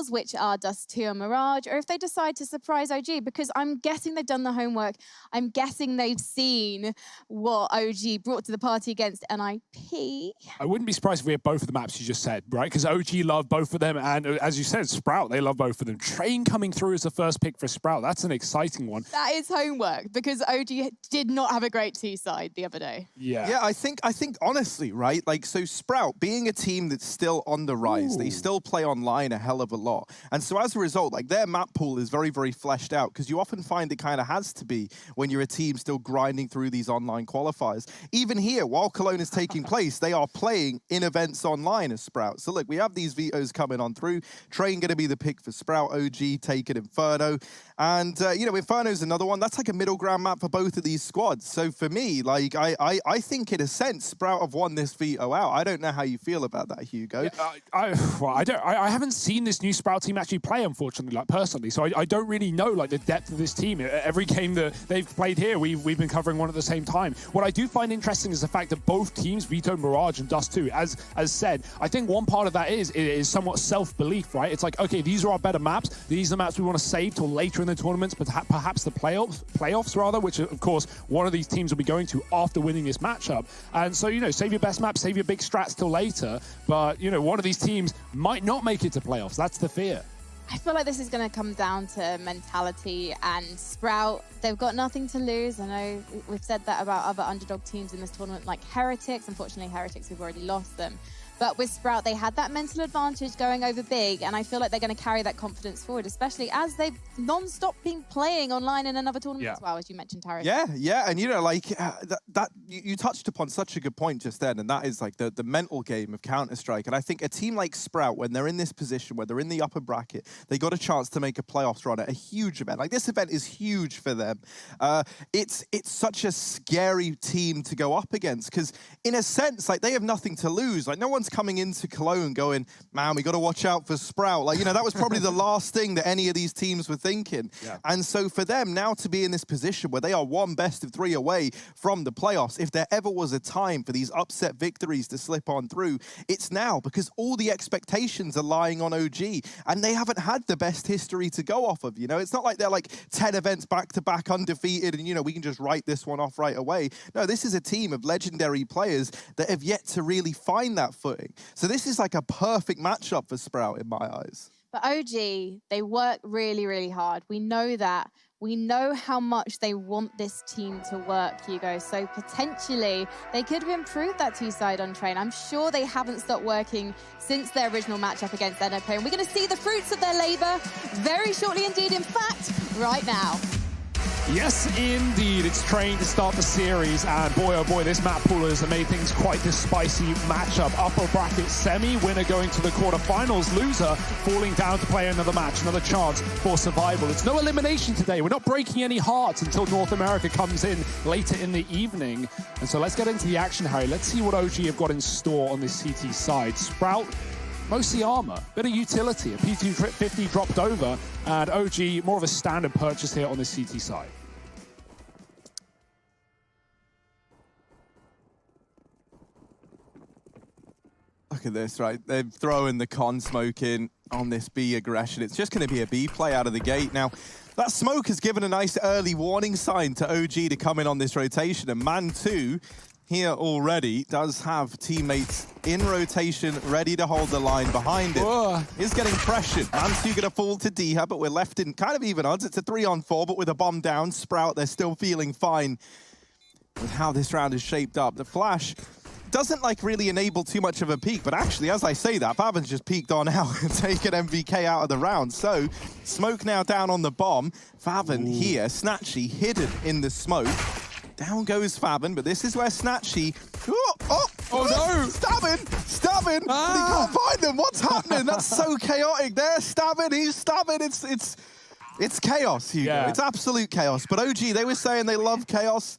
finals, which are Dust 2 and Mirage, or if they decide to surprise OG, because I'm guessing they've done the homework. I'm guessing they've seen what OG brought to the party against NIP. I wouldn't be surprised if we had both of the maps you just said, right? Because OG love both of them, and as you said, Sprout, they love both of them. Train coming through as the first pick for Sprout, that's an exciting one. That is homework, because OG did not have a great two-side the other day. Yeah, I think honestly, right, like, so Sprout, being a team that's still on the rise, they still play online a hell of a lot. And so as a result, like, their map pool is very, very fleshed out, because you often find it kind of has to be when you're a team still grinding through these online qualifiers. Even here, while Cologne is taking place, they are playing in events online as Sprout. So look, we have these vetoes coming on through. Train going to be the pick for Sprout, OG taking Inferno. And, you know, Inferno's another one. That's like a middle ground map for both of these squads. So for me, like, I think in a sense, Sprout have won this veto out. I don't know how you feel about that, Hugo. Yeah, I haven't seen this new Sprout team actually play, unfortunately, like, personally. So I don't really know, like, the depth of this team. Every game that they've played here, we've been covering one at the same time. What I do find interesting is the fact that both teams, Veto, Mirage, and Dust 2, as said, I think one part of that is somewhat self-belief, right? It's like, okay, these are our better maps. These are the maps we want to save till later in the tournaments, but perhaps the playoffs rather, which of course one of these teams will be going to after winning this matchup. And so, you know, save your best map, save your big strats till later. But, you know, one of these teams might not make it to playoffs. That's the fear. I feel like this is going to come down to mentality, and Sprout, they've got nothing to lose. I know we've said that about other underdog teams in this tournament, like Heretics. Unfortunately, Heretics, we've already lost them. But with Sprout, they had that mental advantage going over big, and I feel like they're going to carry that confidence forward, especially as they've non-stop been playing online in another tournament as well, as you mentioned, Tarek. Yeah, and you know, like, you touched upon such a good point just then, and that is like the mental game of Counter-Strike. And I think a team like Sprout, when they're in this position, where they're in the upper bracket, they got a chance to make a playoffs run at a huge event. Like, this event is huge for them. It's such a scary team to go up against, because in a sense, like, they have nothing to lose. Like, no one's coming into Cologne going, man, we got to watch out for Sprout. Like, you know, that was probably the last thing that any of these teams were thinking. Yeah. And so for them now to be in this position where they are one best of 3 away from the playoffs, if there ever was a time for these upset victories to slip on through, it's now, because all the expectations are lying on OG, and they haven't had the best history to go off of. You know, it's not like they're like 10 events back-to-back undefeated and, you know, we can just write this one off right away. No, this is a team of legendary players that have yet to really find that footing. So this is like a perfect matchup for Sprout in my eyes. But OG, they work really, really hard. We know that. We know how much they want this team to work, Hugo. So potentially, they could have improved that two-side on Train. I'm sure they haven't stopped working since their original matchup against NIP. And we're going to see the fruits of their labor very shortly indeed. In fact, right now. Yes, indeed. It's Train to start the series, and boy, oh boy, this map pool has made things quite the spicy matchup. Upper bracket semi, winner going to the quarterfinals, loser falling down to play another match, another chance for survival. It's no elimination today. We're not breaking any hearts until North America comes in later in the evening. And so let's get into the action, Harry. Let's see what OG have got in store on this CT side. Sprout, mostly armor, bit of utility. A P250 dropped over, and OG, more of a standard purchase here on this CT side. Look at this, right? They're throwing the con smoke in on this B aggression. It's just going to be a B play out of the gate. Now, that smoke has given a nice early warning sign to OG to come in on this rotation, and Man 2 here already does have teammates in rotation, ready to hold the line behind it. Whoa. Is getting pressured. Man 2 going to fall to Diha, but we're left in kind of even odds. It's a 3-on-4, but with a bomb down, Sprout, they're still feeling fine with how this round is shaped up. The flash doesn't like really enable too much of a peek, but actually, as I say that, Favin's just peeked on out and taken MVK out of the round. So, smoke now down on the bomb. Favin here, Snatchy hidden in the smoke. Down goes Favin, but this is where Snatchy... Oh no! Stabbing! But he can't find them. What's happening? That's so chaotic. They're stabbing, he's stabbing. It's chaos, Hugo. Yeah. It's absolute chaos. But OG, they were saying they love chaos.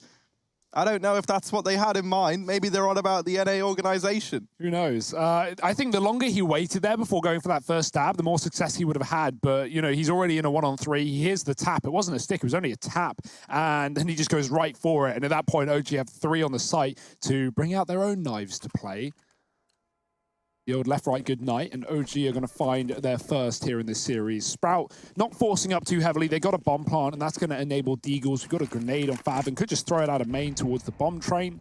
I don't know if that's what they had in mind. Maybe they're on about the NA organization. Who knows? I think the longer he waited there before going for that first stab, the more success he would have had. But, you know, he's already in a 1-on-3. He hears the tap. It wasn't a stick. It was only a tap. And then he just goes right for it. And at that point, OG have 3 on the site to bring out their own knives to play. The old left-right good night, and OG are going to find their first here in this series. Sprout not forcing up too heavily. They got a bomb plant, and that's going to enable Deagles. We've got a grenade on Fab, and could just throw it out of main towards the bomb train.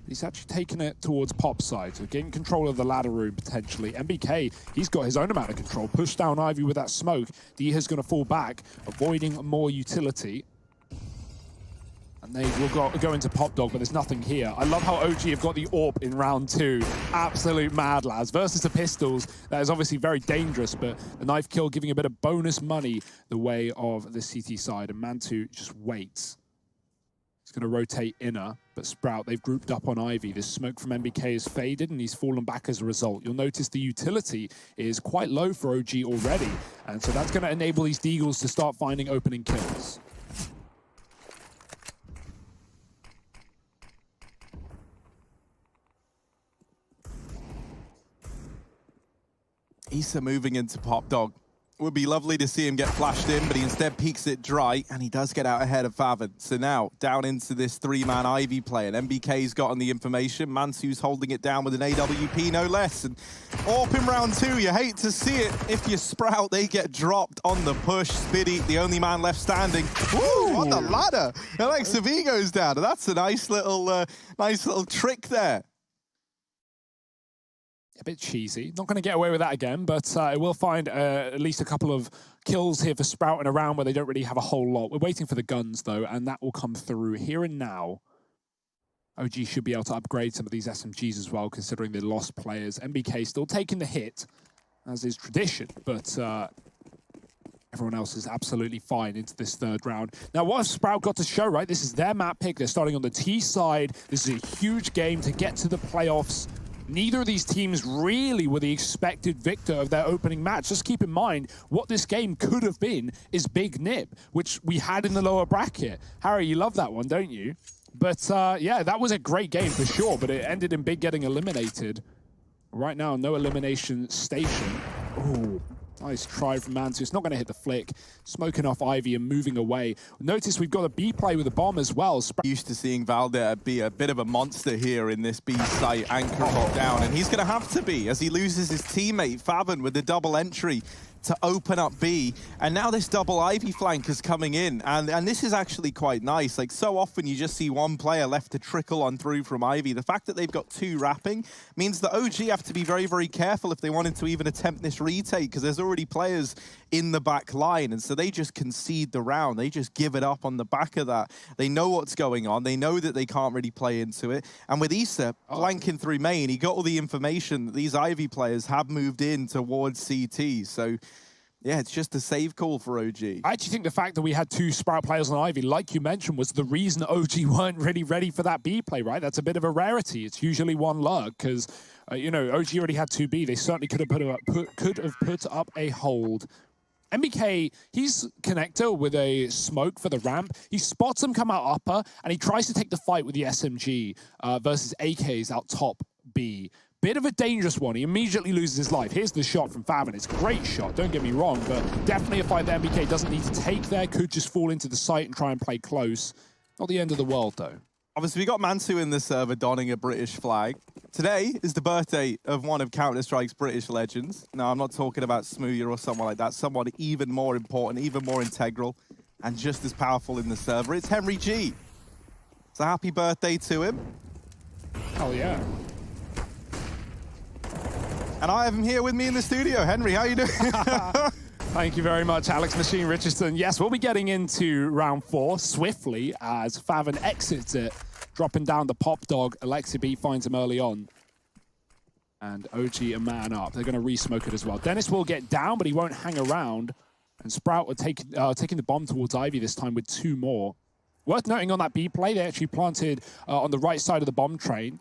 He's actually taking it towards Pop side, so getting control of the ladder room potentially. MBK, he's got his own amount of control. Push down Ivy with that smoke. Diha's going to fall back, avoiding more utility. And they will go into Pop Dog, but there's nothing here. I love how OG have got the AWP in round 2. Absolute mad, lads. Versus the pistols, that is obviously very dangerous, but the knife kill giving a bit of bonus money the way of the CT side. And Mantu just waits. He's going to rotate inner, but Sprout, they've grouped up on Ivy. This smoke from MBK is faded, and he's fallen back as a result. You'll notice the utility is quite low for OG already, and so that's going to enable these Deagles to start finding opening kills. Issa moving into Pop Dog. Would be lovely to see him get flashed in, but he instead peeks it dry, and he does get out ahead of Favin. So now, down into this 3-man Ivy play, and MBK's gotten the information. Mansu's holding it down with an AWP, no less. And AWP in round 2, you hate to see it. If you Sprout, they get dropped on the push. Spiddy, the only man left standing. Woo, on the ladder. Alexa V goes down. That's a nice little trick there. A bit cheesy. Not going to get away with that again, but it will find at least a couple of kills here for Sprout in a round where they don't really have a whole lot. We're waiting for the guns, though, and that will come through here and now. OG should be able to upgrade some of these SMGs as well, considering they lost players. MBK still taking the hit, as is tradition, but everyone else is absolutely fine into this third round. Now, what have Sprout got to show, right? This is their map pick. They're starting on the T side. This is a huge game to get to the playoffs. Neither of these teams really were the expected victor of their opening match. Just keep in mind, what this game could have been is Big Nip, which we had in the lower bracket. Harry, you love that one, don't you? But yeah, that was a great game for sure, but it ended in Big getting eliminated. Right now, no elimination station. Ooh. Nice try from Mantu. It's not going to hit the flick. Smoking off Ivy and moving away. Notice we've got a B play with a bomb as well. Used to seeing Valder be a bit of a monster here in this B site, anchor got down, and he's going to have to be as he loses his teammate Favin with the double entry to open up B, and now this double Ivy flank is coming in, and this is actually quite nice. Like, so often you just see one player left to trickle on through from Ivy. The fact that they've got 2 wrapping means that OG have to be very, very careful if they wanted to even attempt this retake, because there's already players in the back line, and so they just concede the round. They just give it up on the back of that. They know what's going on. They know that they can't really play into it, and with Issa flanking through main, he got all the information that these Ivy players have moved in towards CT, so yeah, it's just a save call for OG. I actually think the fact that we had 2 Sprout players on Ivy, like you mentioned, was the reason OG weren't really ready for that B play, right? That's a bit of a rarity. It's usually one luck, because, you know, OG already had 2 B. They certainly could have put up a hold. MBK, he's connector with a smoke for the ramp. He spots him come out upper, and he tries to take the fight with the SMG versus AKs out top B. Bit of a dangerous one. He immediately loses his life. Here's the shot from Favin. It's a great shot, don't get me wrong, but definitely a fight that MBK doesn't need to take there. Could just fall into the site and try and play close. Not the end of the world, though. Obviously, we got Mansu in the server donning a British flag. Today is the birthday of one of Counter-Strike's British legends. Now, I'm not talking about Smoothie or someone like that. Someone even more important, even more integral, and just as powerful in the server. It's Henry G. So happy birthday to him. Hell yeah. And I have him here with me in the studio. Henry, how you doing? Thank you very much, Alex Machine Richardson. Yes, we'll be getting into round 4 swiftly as Favin exits it, dropping down the Pop Dog. Alexa B finds him early on. And OG a man up. They're going to re-smoke it as well. Dennis will get down, but he won't hang around. And Sprout are taking the bomb towards Ivy this time with 2 more. Worth noting on that B play, they actually planted on the right side of the bomb train.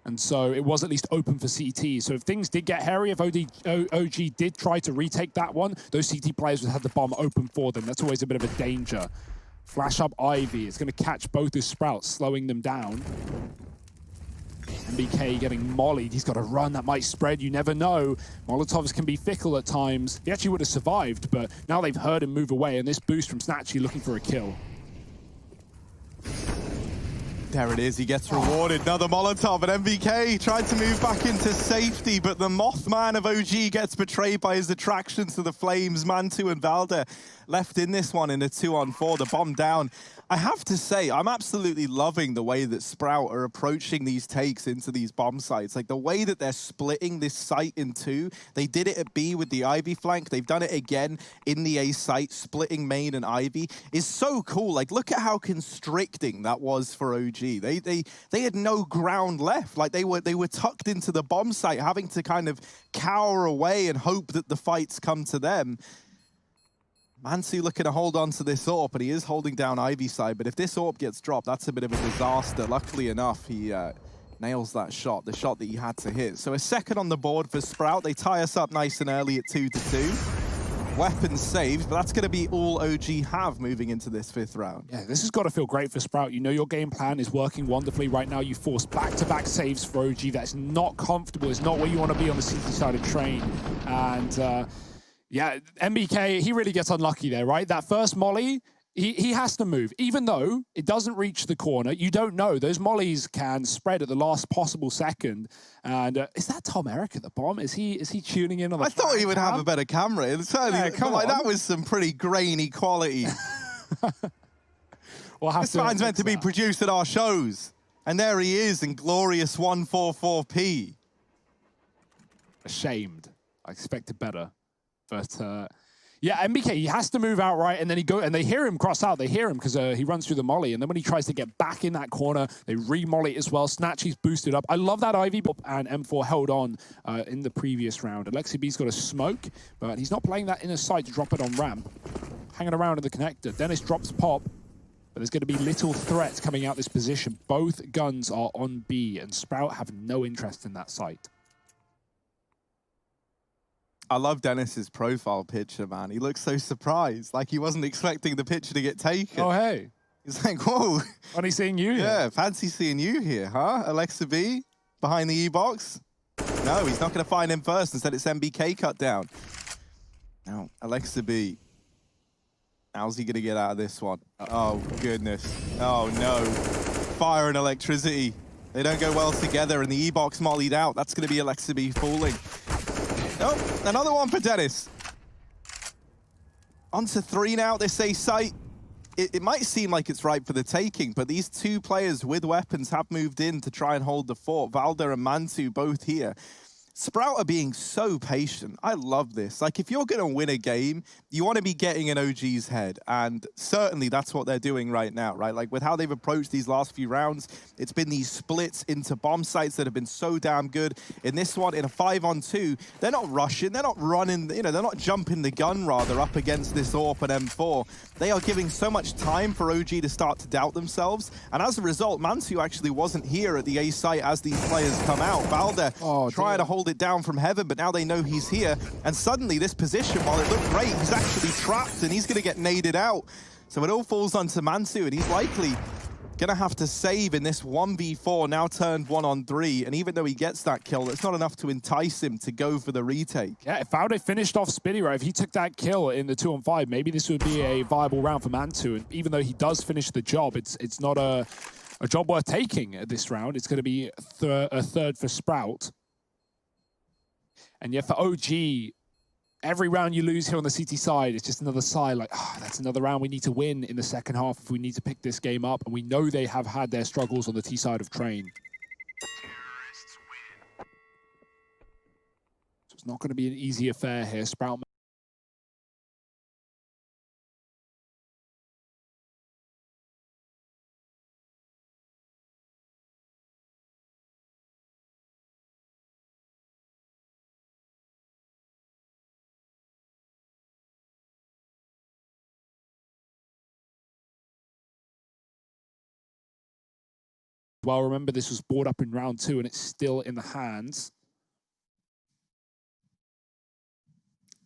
And so it was at least open for CT. So if things did get hairy, if OG did try to retake that one, those CT players would have the bomb open for them. That's always a bit of a danger. Flash up Ivy. It's going to catch both his Sprouts, slowing them down. MBK getting mollied. He's got a run that might spread. You never know. Molotovs can be fickle at times. He actually would have survived, but now they've heard him move away, and this boost from Snatchy looking for a kill. There it is, he gets rewarded. Another Molotov, and MBK tried to move back into safety, but the Mothman of OG gets betrayed by his attraction to the flames. Mantu and Valder left in this one in a 2-on-4, the bomb down. I have to say, I'm absolutely loving the way that Sprout are approaching these takes into these bomb sites. Like the way that they're splitting this site in two. They did it at B with the Ivy flank. They've done it again in the A site, splitting main and Ivy is so cool. Like look at how constricting that was for OG. They had no ground left. Like they were tucked into the bomb site, having to kind of cower away and hope that the fights come to them. Mansu looking to hold on to this AWP, and he is holding down Ivy side, but if this AWP gets dropped, that's a bit of a disaster. Luckily enough, he nails that shot, the shot that he had to hit. So a second on the board for Sprout. They tie us up nice and early at 2-2. Weapons saved, but that's going to be all OG have moving into this 5th round. Yeah, this has got to feel great for Sprout. You know your game plan is working wonderfully right now. You force back-to-back saves for OG. That's not comfortable. It's not where you want to be on the CT side of train. And yeah, MBK, he really gets unlucky there, right? That first molly, he has to move. Even though it doesn't reach the corner, you don't know. Those mollies can spread at the last possible second. And is that Tom Eric at the bomb? Is he tuning in on the I thought he would have a better camera. It's certainly, come on. That was some pretty grainy quality. This man's meant to be produced at our shows. And there he is in glorious 144p. Ashamed. I expected better. But yeah, MBK, he has to move out right, and then and they hear him cross out. They hear him because he runs through the molly, and then when he tries to get back in that corner, they re-molly as well. Snatchy's boosted up. I love that Ivy, and M4 held on in the previous round. Alexi B's got a smoke, but he's not playing that inner side to drop it on ramp. Hanging around in the connector. Dennis drops pop, but there's going to be little threat coming out this position. Both guns are on B, and Sprout have no interest in that site. I love Dennis's profile picture, man. He looks so surprised, like he wasn't expecting the picture to get taken. Oh, hey. He's like, whoa. Funny seeing you here. Yeah, fancy seeing you here, huh? Alexa B, behind the E-box. No, he's not going to find him first. Instead, it's MBK cut down. Now, Alexa B. How's he going to get out of this one? Oh, goodness. Oh, no. Fire and electricity. They don't go well together, and the E-box mollied out. That's going to be Alexa B falling. Oh, another one for Dennis. On to 3 now, this A site. It might seem like it's ripe for the taking, but these two players with weapons have moved in to try and hold the fort. Valder and Mantu both here. Sprout are being so patient. I love this. Like, if you're going to win a game, you want to be getting in OG's head. And certainly that's what they're doing right now, right? Like, with how they've approached these last few rounds, it's been these splits into bomb sites that have been so damn good. In this one, in a 5-on-2, they're not rushing. They're not running, you know, they're not jumping the gun, rather, up against this AWP and M4. They are giving so much time for OG to start to doubt themselves. And as a result, Mantu actually wasn't here at the A site as these players come out. Valder trying to hold it down from heaven, but now they know he's here, and suddenly this position, while it looked great, he's actually trapped and he's going to get naded out. So it all falls onto Mantu, and he's likely going to have to save in this 1v4, now turned 1-on-3, and even though he gets that kill, that's not enough to entice him to go for the retake. Yeah, if Valde finished off Spinny, right, if he took that kill in the 2-on-5, maybe this would be a viable round for Mantu, and even though he does finish the job, it's not a job worth taking at this round. It's going to be a third for Sprout. And yet for OG, every round you lose here on the CT side, it's just another sigh, like, that's another round we need to win in the second half if we need to pick this game up. And we know they have had their struggles on the T side of train. So it's not going to be an easy affair here. Sprout. Well, remember, this was brought up in round 2, and it's still in the hands.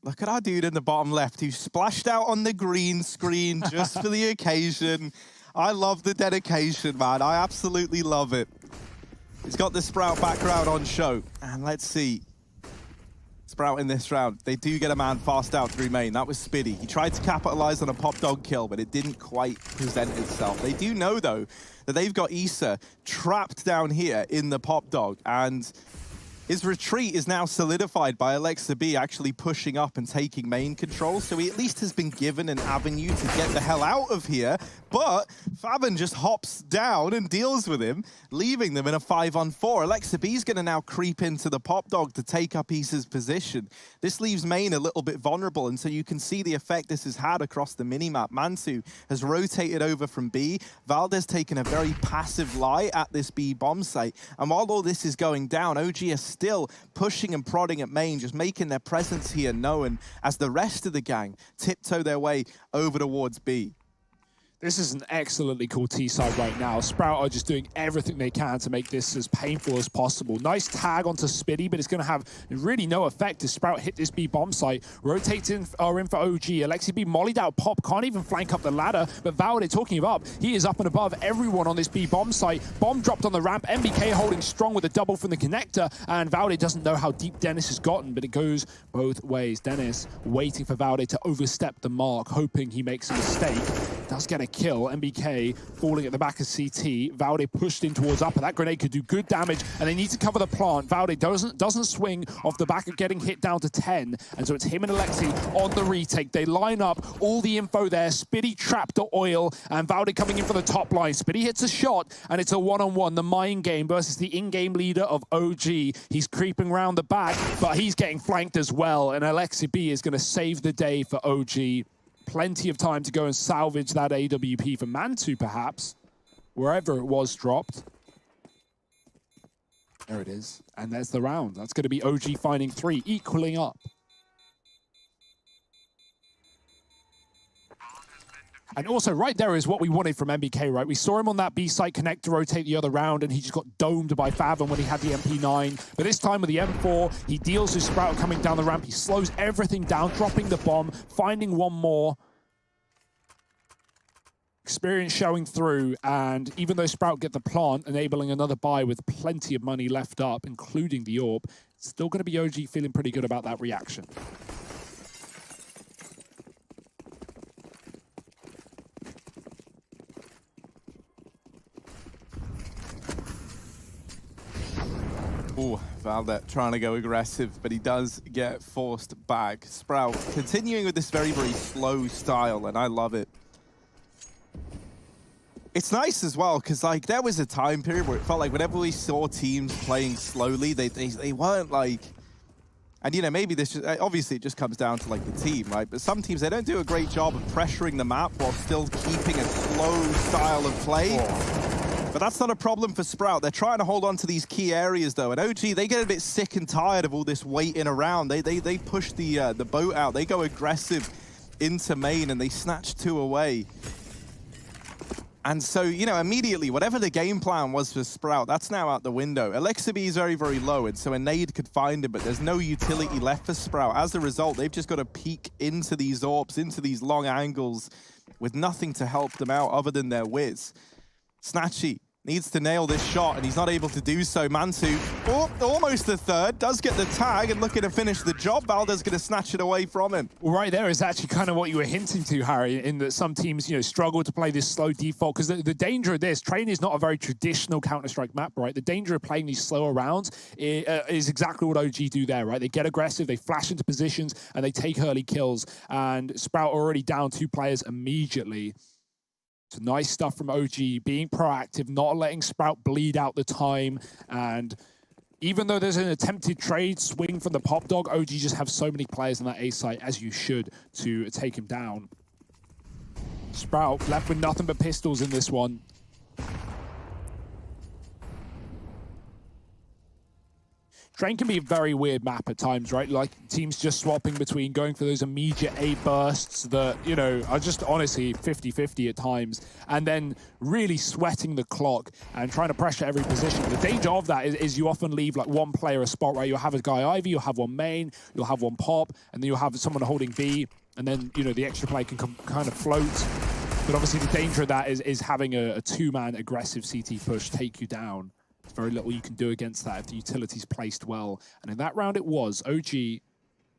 Look at our dude in the bottom left who splashed out on the green screen just for the occasion. I love the dedication, man. I absolutely love it. He's got the Sprout background on show. And let's see. Sprout in this round, they do get a man fast out through main. That was Spiddy. He tried to capitalize on a pop dog kill, but it didn't quite present itself. They do know, though, that they've got Issa trapped down here in the pop dog, and his retreat is now solidified by Alexa B actually pushing up and taking main control, so he at least has been given an avenue to get the hell out of here. But Fabian just hops down and deals with him, leaving them in a 5-on-4. Alexa B's going to now creep into the pop dog to take up Issa's position. This leaves main a little bit vulnerable, and so you can see the effect this has had across the minimap. Mansu has rotated over from B. Valdez taken a very passive lie at this B bomb site, and while all this is going down, OG is still pushing and prodding at main, just making their presence here known as the rest of the gang tiptoe their way over towards B. This is an excellently cool T-side right now. Sprout are just doing everything they can to make this as painful as possible. Nice tag onto Spiddy, but it's going to have really no effect as Sprout hit this B bomb site. Rotates in for OG. Alexi B mollied out Pop, can't even flank up the ladder, but Valde talking of up, he is up and above everyone on this B bomb site. Bomb dropped on the ramp, MBK holding strong with a double from the connector, and Valde doesn't know how deep Dennis has gotten, but it goes both ways. Dennis waiting for Valde to overstep the mark, hoping he makes a mistake. Does get a kill. MBK falling at the back of CT. Valde pushed in towards upper. That grenade could do good damage, and they need to cover the plant. Valde doesn't swing off the back of getting hit down to 10, and so it's him and Alexi on the retake. They line up, all the info there. Spiddy trapped to oil, and Valde coming in for the top line. Spiddy hits a shot, and it's a one-on-one. The mind game versus the in-game leader of OG. He's creeping around the back, but he's getting flanked as well, and Alexi B is going to save the day for OG. Plenty of time to go and salvage that AWP for Mantu, perhaps, wherever it was dropped. There it is. And there's the round. That's going to be OG finding 3, equaling up. And also, right there is what we wanted from MBK, right? We saw him on that B-site connector rotate the other round, and he just got domed by Fathom when he had the MP9. But this time with the M4, he deals with Sprout coming down the ramp. He slows everything down, dropping the bomb, finding one more. Experience showing through, and even though Sprout get the plant, enabling another buy with plenty of money left up, including the AWP, it's still going to be OG feeling pretty good about that reaction. Ooh, Valde trying to go aggressive, but he does get forced back. Sprout continuing with this very, very slow style, and I love it. It's nice as well, because like there was a time period where it felt like whenever we saw teams playing slowly, they weren't like, and you know, maybe this just, obviously it just comes down to like the team, right? But some teams, they don't do a great job of pressuring the map while still keeping a slow style of play. But that's not a problem for Sprout. They're trying to hold on to these key areas, though. And OG, they get a bit sick and tired of all this waiting around. They push the boat out. They go aggressive into main, and they snatch 2 away. And so, you know, immediately, whatever the game plan was for Sprout, that's now out the window. Alexa B is very, very low, and so a nade could find him, but there's no utility left for Sprout. As a result, they've just got to peek into these AWPs, into these long angles, with nothing to help them out other than their whiz. Snatchy needs to nail this shot, and he's not able to do so. Mansu, almost the third, does get the tag and looking to finish the job. Valde's going to snatch it away from him. Well, right there is actually kind of what you were hinting to, Harry, in that some teams, you know, struggle to play this slow default, because the danger of this, Train is not a very traditional Counter-Strike map, right? The danger of playing these slower rounds is exactly what OG do there, right? They get aggressive, they flash into positions, and they take early kills, and Sprout already down 2 players immediately. So nice stuff from OG, being proactive, not letting Sprout bleed out the time. And even though there's an attempted trade swing from the Pop Dog, OG just have so many players on that A site, as you should, to take him down. Sprout left with nothing but pistols in this one. Train can be a very weird map at times, right? Like teams just swapping between going for those immediate A bursts that, you know, are just honestly 50-50 at times, and then really sweating the clock and trying to pressure every position. The danger of that is you often leave like one player a spot, right? You'll have a guy Ivy, you'll have one main, you'll have one pop, and then you'll have someone holding B, and then, you know, the extra play can kind of float. But obviously the danger of that is having a 2-man aggressive CT push take you down. There's very little you can do against that if the utility's placed well. And in that round it was. OG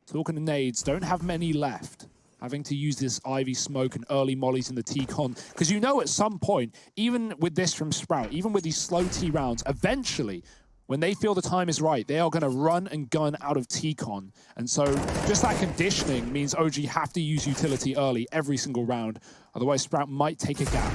Talking to nades, don't have many left. Having to use this Ivy smoke and early mollies in the T-con. Because you know at some point, even with this from Sprout, even with these slow T rounds, eventually, when they feel the time is right, they are going to run and gun out of T-con. And so just that conditioning means OG have to use utility early every single round. Otherwise, Sprout might take a gap.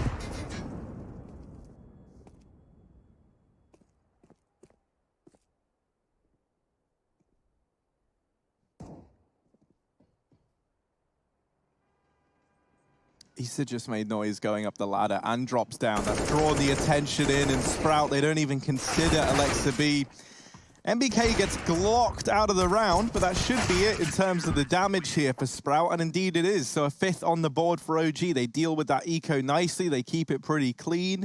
Issa just made noise going up the ladder and drops down. That's drawn the attention in, and Sprout, they don't even consider Alexa B. MBK gets glocked out of the round, but that should be it in terms of the damage here for Sprout, and indeed it is. So a 5th on the board for OG. They deal with that eco nicely. They keep it pretty clean,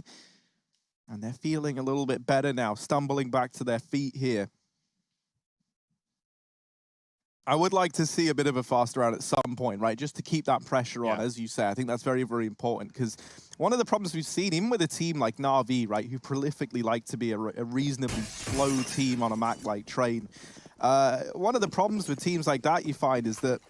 and they're feeling a little bit better now, stumbling back to their feet here. I would like to see a bit of a faster round at some point, right? Just to keep that pressure on, as you say. I think that's very, very important, because one of the problems we've seen, even with a team like Na'Vi, right, who prolifically like to be a reasonably slow team on a map like Train, one of the problems with teams like that you find is that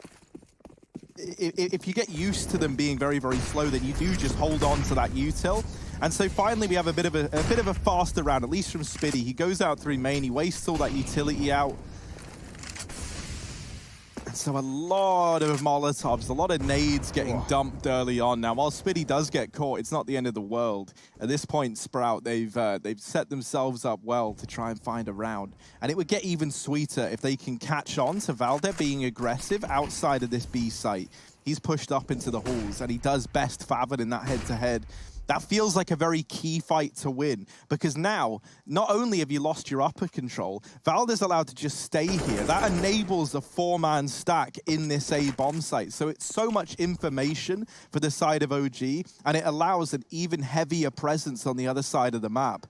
if you get used to them being very, very slow, then you do just hold on to that util. And so finally we have a bit of a faster round, at least from Spiddy. He goes out through main, he wastes all that utility out. So a lot of Molotovs, a lot of nades getting dumped early on. Now, while Spiddy does get caught, it's not the end of the world. At this point, Sprout, they've set themselves up well to try and find a round. And it would get even sweeter if they can catch on to Valde being aggressive outside of this B site. He's pushed up into the halls, and he does best Favon in that head-to-head. That feels like a very key fight to win, because now, not only have you lost your upper control, Valde's allowed to just stay here. That enables a 4-man stack in this A bomb site. So it's so much information for the side of OG, and it allows an even heavier presence on the other side of the map.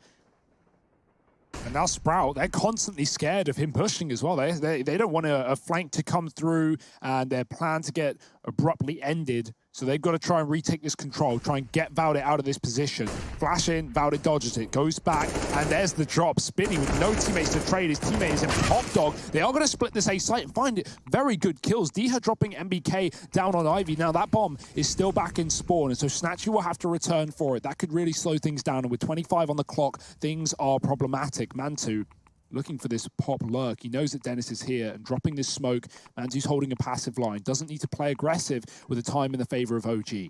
And now Sprout, they're constantly scared of him pushing as well. They don't want a flank to come through and their plan to get abruptly ended. So they've got to try and retake this control, try and get Valde out of this position. Flash in, Valde dodges it, goes back, and there's the drop. Spinny with no teammates to trade. His teammate is in Pop Dog. They are going to split this A site and find it. Very good kills. Diha dropping MBK down on Ivy. Now that bomb is still back in spawn, and so Snatchy will have to return for it. That could really slow things down, and with 25 on the clock, things are problematic. Mantu looking for this pop lurk. He knows that Dennis is here, and dropping this smoke, Mantu's holding a passive line. Doesn't need to play aggressive with the time in the favor of OG.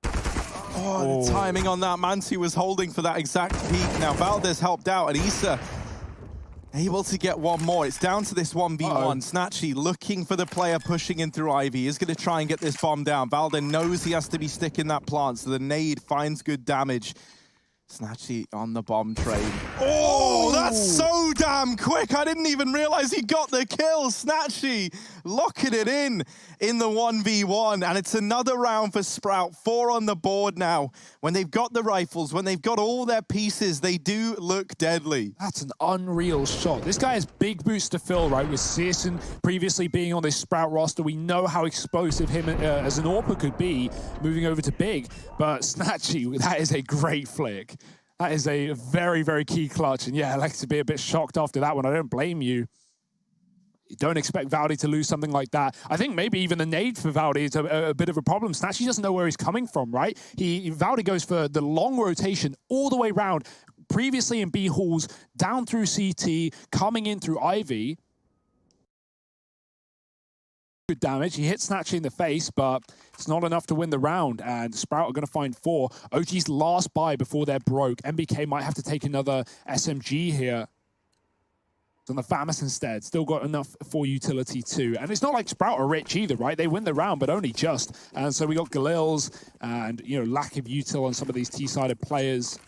Oh, the timing on that. Mantu was holding for that exact peak. Now Valde's helped out, and Issa able to get one more. It's down to this 1v1. Snatchy looking for the player pushing in through Ivy. Is going to try and get this bomb down. Valde knows he has to be sticking that plant, so the nade finds good damage. Snatchy on the bomb train. Oh, that's so damn quick. I didn't even realize he got the kill. Snatchy locking it in the 1v1. And it's another round for Sprout. 4 on the board now. When they've got the rifles, when they've got all their pieces, they do look deadly. That's an unreal shot. This guy has big boots to fill, right? With Searson previously being on this Sprout roster, we know how explosive him as an AWPer could be moving over to Big. But Snatchy, that is a great flick. That is a very, very key clutch. And yeah, I like to be a bit shocked after that one. I don't blame you. You don't expect Valde to lose something like that. I think maybe even the nade for Valde is a bit of a problem. Snatchy doesn't know where he's coming from, right? Valde goes for the long rotation all the way around, previously in B halls, down through CT, coming in through Ivy. Good damage. He hits Snatchy in the face, but it's not enough to win the round, and Sprout are going to find 4. OG's last buy before they're broke. MBK might have to take another SMG here. It's on the FAMAS instead. Still got enough for utility too. And it's not like Sprout are rich either, right? They win the round, but only just. And so we got Galil's and, you know, lack of util on some of these T-sided players.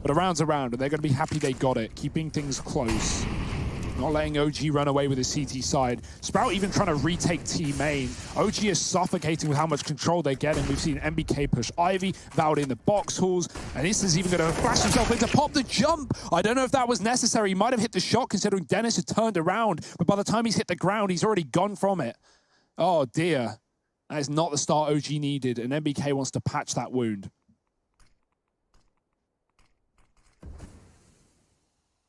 But a round's a round, and they're going to be happy they got it, keeping things close. Not letting OG run away with his CT side. Sprout even trying to retake T main. OG is suffocating with how much control they're getting. We've seen MBK push Ivy, Valde in the box halls, and this is even going to flash himself in to pop the jump. I don't know if that was necessary. He might have hit the shot considering Dennis had turned around, but by the time he's hit the ground, he's already gone from it. Oh dear. That is not the start OG needed, and MBK wants to patch that wound.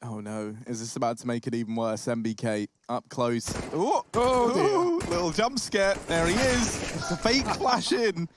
Oh no, is this about to make it even worse? MBK up close. Ooh, Oh, dear. little jump scare. There he is. It's a fake flash in.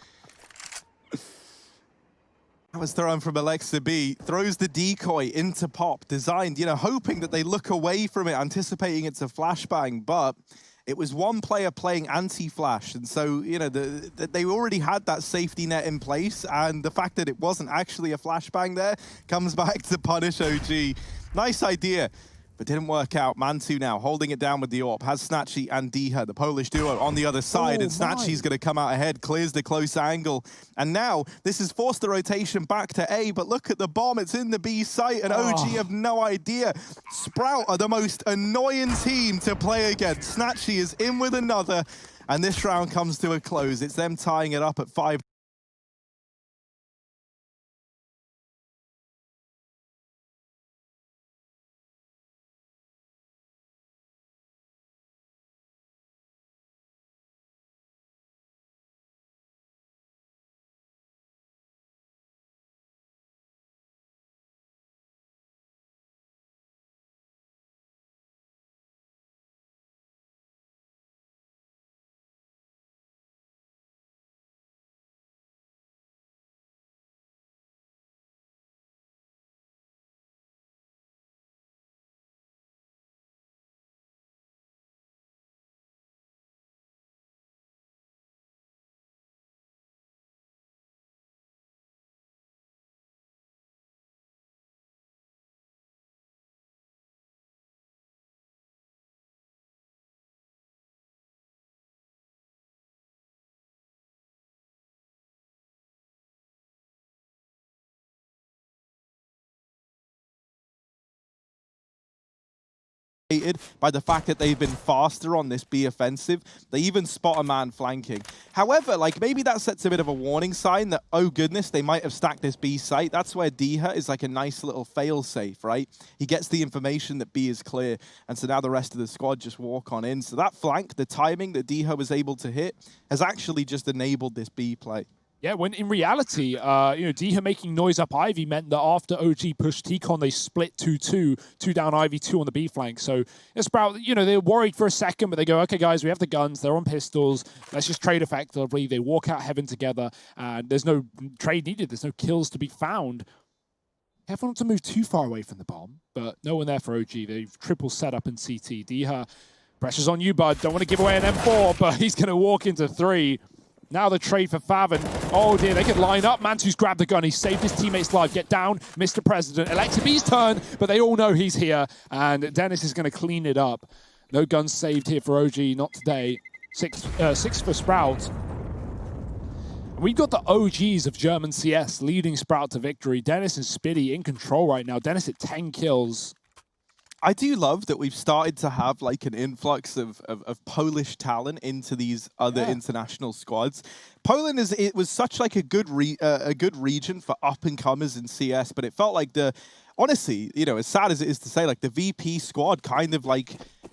That was thrown from Alexa B. Throws the decoy into Pop, designed, hoping that they look away from it, anticipating it's a flashbang, but it was one player playing anti-flash, and so, they already had that safety net in place, and the fact that it wasn't actually a flashbang there comes back to punish OG. Nice idea, but didn't work out. Mantu now holding it down with the AWP, has Snatchy and Diha, the Polish duo, on the other side, and Snatchy's going to come out ahead, clears the close angle, and now this has forced the rotation back to A, but look at the bomb, it's in the B site, and OG have no idea. Sprout are the most annoying team to play against. Snatchy is in with another, and this round comes to a close. It's them tying it up at 5. By the fact that they've been faster on this B offensive. They even spot a man flanking. However, maybe that sets a bit of a warning sign that, oh goodness, they might have stacked this B site. That's where Diha is like a nice little fail-safe, right? He gets the information that B is clear, and so now the rest of the squad just walk on in. So that flank, the timing that Diha was able to hit, has actually just enabled this B play. Yeah, when in reality, Diha making noise up Ivy meant that after OG pushed T-Con, they split 2-2, 2 down Ivy, 2 on the B flank. So Sprout, they're worried for a second, but they go, okay, guys, we have the guns, they're on pistols, let's just trade effectively. They walk out Heaven together, and there's no trade needed, there's no kills to be found. Careful not to move too far away from the bomb, but no one there for OG. They've triple set up in CT. Diha, pressure's on you, bud. Don't want to give away an M4, but he's going to walk into 3. Now the trade for Faven. Oh dear, they could line up. Mantu's grabbed the gun. He saved his teammates' life. Get down, Mr. President. Alexa B's turn, but they all know he's here. And Dennis is going to clean it up. No guns saved here for OG, not today. 6 for Sprout. We've got the OGs of German CS leading Sprout to victory. Dennis and Spitty in control right now. Dennis at 10 kills. I do love that we've started to have an influx of Polish talent into these other international squads. Poland it was such a good region for up and comers in CS, but it felt like honestly, as sad as it is to say, the VP squad kind of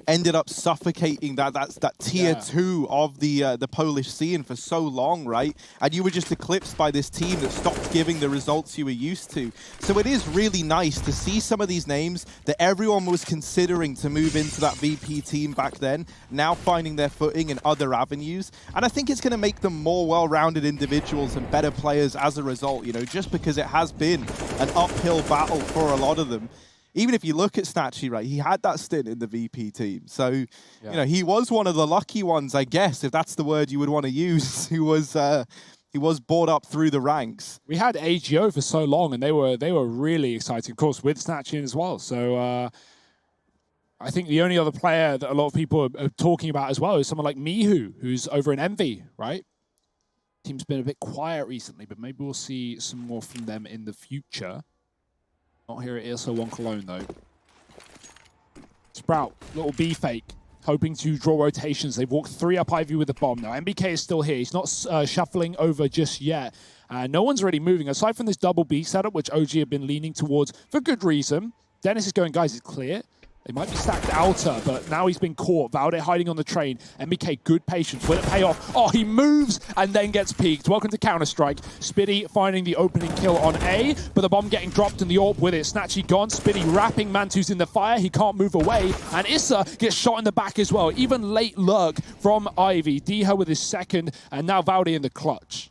ended up suffocating that tier 2 of the Polish scene for so long, right? And you were just eclipsed by this team that stopped giving the results you were used to. So it is really nice to see some of these names that everyone was considering to move into that VP team back then, now finding their footing in other avenues. And I think it's going to make them more well-rounded individuals and better players as a result, just because it has been an uphill battle for a lot of them. Even if you look at Snatchy, right, he had that stint in the VP team. So, he was one of the lucky ones, I guess, if that's the word you would want to use, who was brought up through the ranks. We had AGO for so long, and they were really exciting, of course, with Snatchy as well. So I think the only other player that a lot of people are talking about as well is someone like Mihu, who's over in Envy, right? Team's been a bit quiet recently, but maybe we'll see some more from them in the future. Not here at ESL 1 Cologne, though. Sprout, little B fake, hoping to draw rotations. They've walked 3 up Ivy with the bomb. Now, MBK is still here. He's not shuffling over just yet. No one's really moving. Aside from this double B setup, which OG have been leaning towards for good reason, Dennis is going, guys, it's clear. They might be stacked outer, but now he's been caught. Valde hiding on the train. MBK, good patience. Will it pay off? Oh, he moves and then gets peeked. Welcome to Counter-Strike. Spitty finding the opening kill on A, but the bomb getting dropped and the AWP with it. Snatchy gone. Spitty wrapping Mantu's in the fire. He can't move away. And Issa gets shot in the back as well. Even late lurk from Ivy. Diha with his second, and now Valde in the clutch.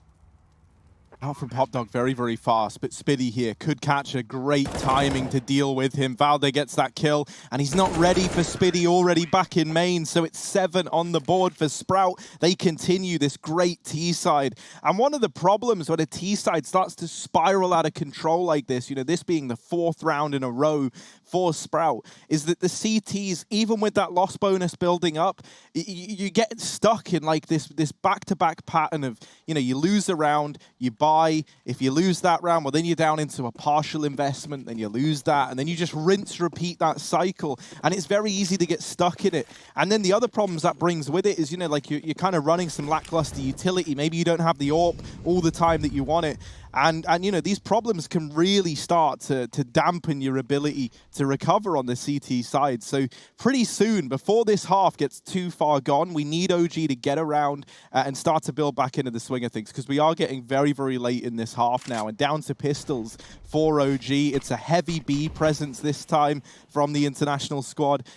Out from Popdog very, very fast, but Spitty here could catch a great timing to deal with him. Valde gets that kill, and he's not ready for Spitty, already back in main, so it's 7 on the board for Sprout. They continue this great T-side, and one of the problems when a T-side starts to spiral out of control like this, you know, this being the 4th round in a row for Sprout, is that the CTs, even with that loss bonus building up, you get stuck in like this back-to-back pattern of, you know, you lose a round, you buy. If you lose that round, well, then you're down into a partial investment, then you lose that, and then you just rinse, repeat that cycle, and it's very easy to get stuck in it. And then the other problems that brings with it is, you know, like you're kind of running some lackluster utility. Maybe you don't have the AWP all the time that you want it. And you know, these problems can really start to dampen your ability to recover on the CT side. So pretty soon, before this half gets too far gone, we need OG to get around and start to build back into the swing of things, because we are getting very, very late in this half now, and down to pistols for OG. It's a heavy B presence this time from the international squad.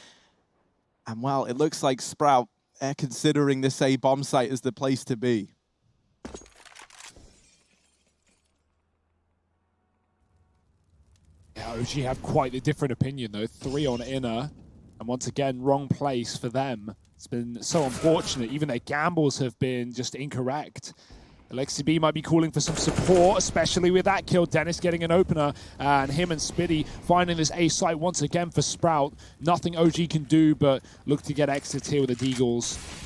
And well, it looks like Sprout, considering this A bomb site as the place to be. Yeah, OG have quite a different opinion though. 3 on inner, and once again, wrong place for them. It's been so unfortunate. Even their gambles have been just incorrect. Alexi B might be calling for some support, especially with that kill. Dennis getting an opener, and him and Spitty finding this A site once again for Sprout. Nothing OG can do but look to get exits here with the Deagles.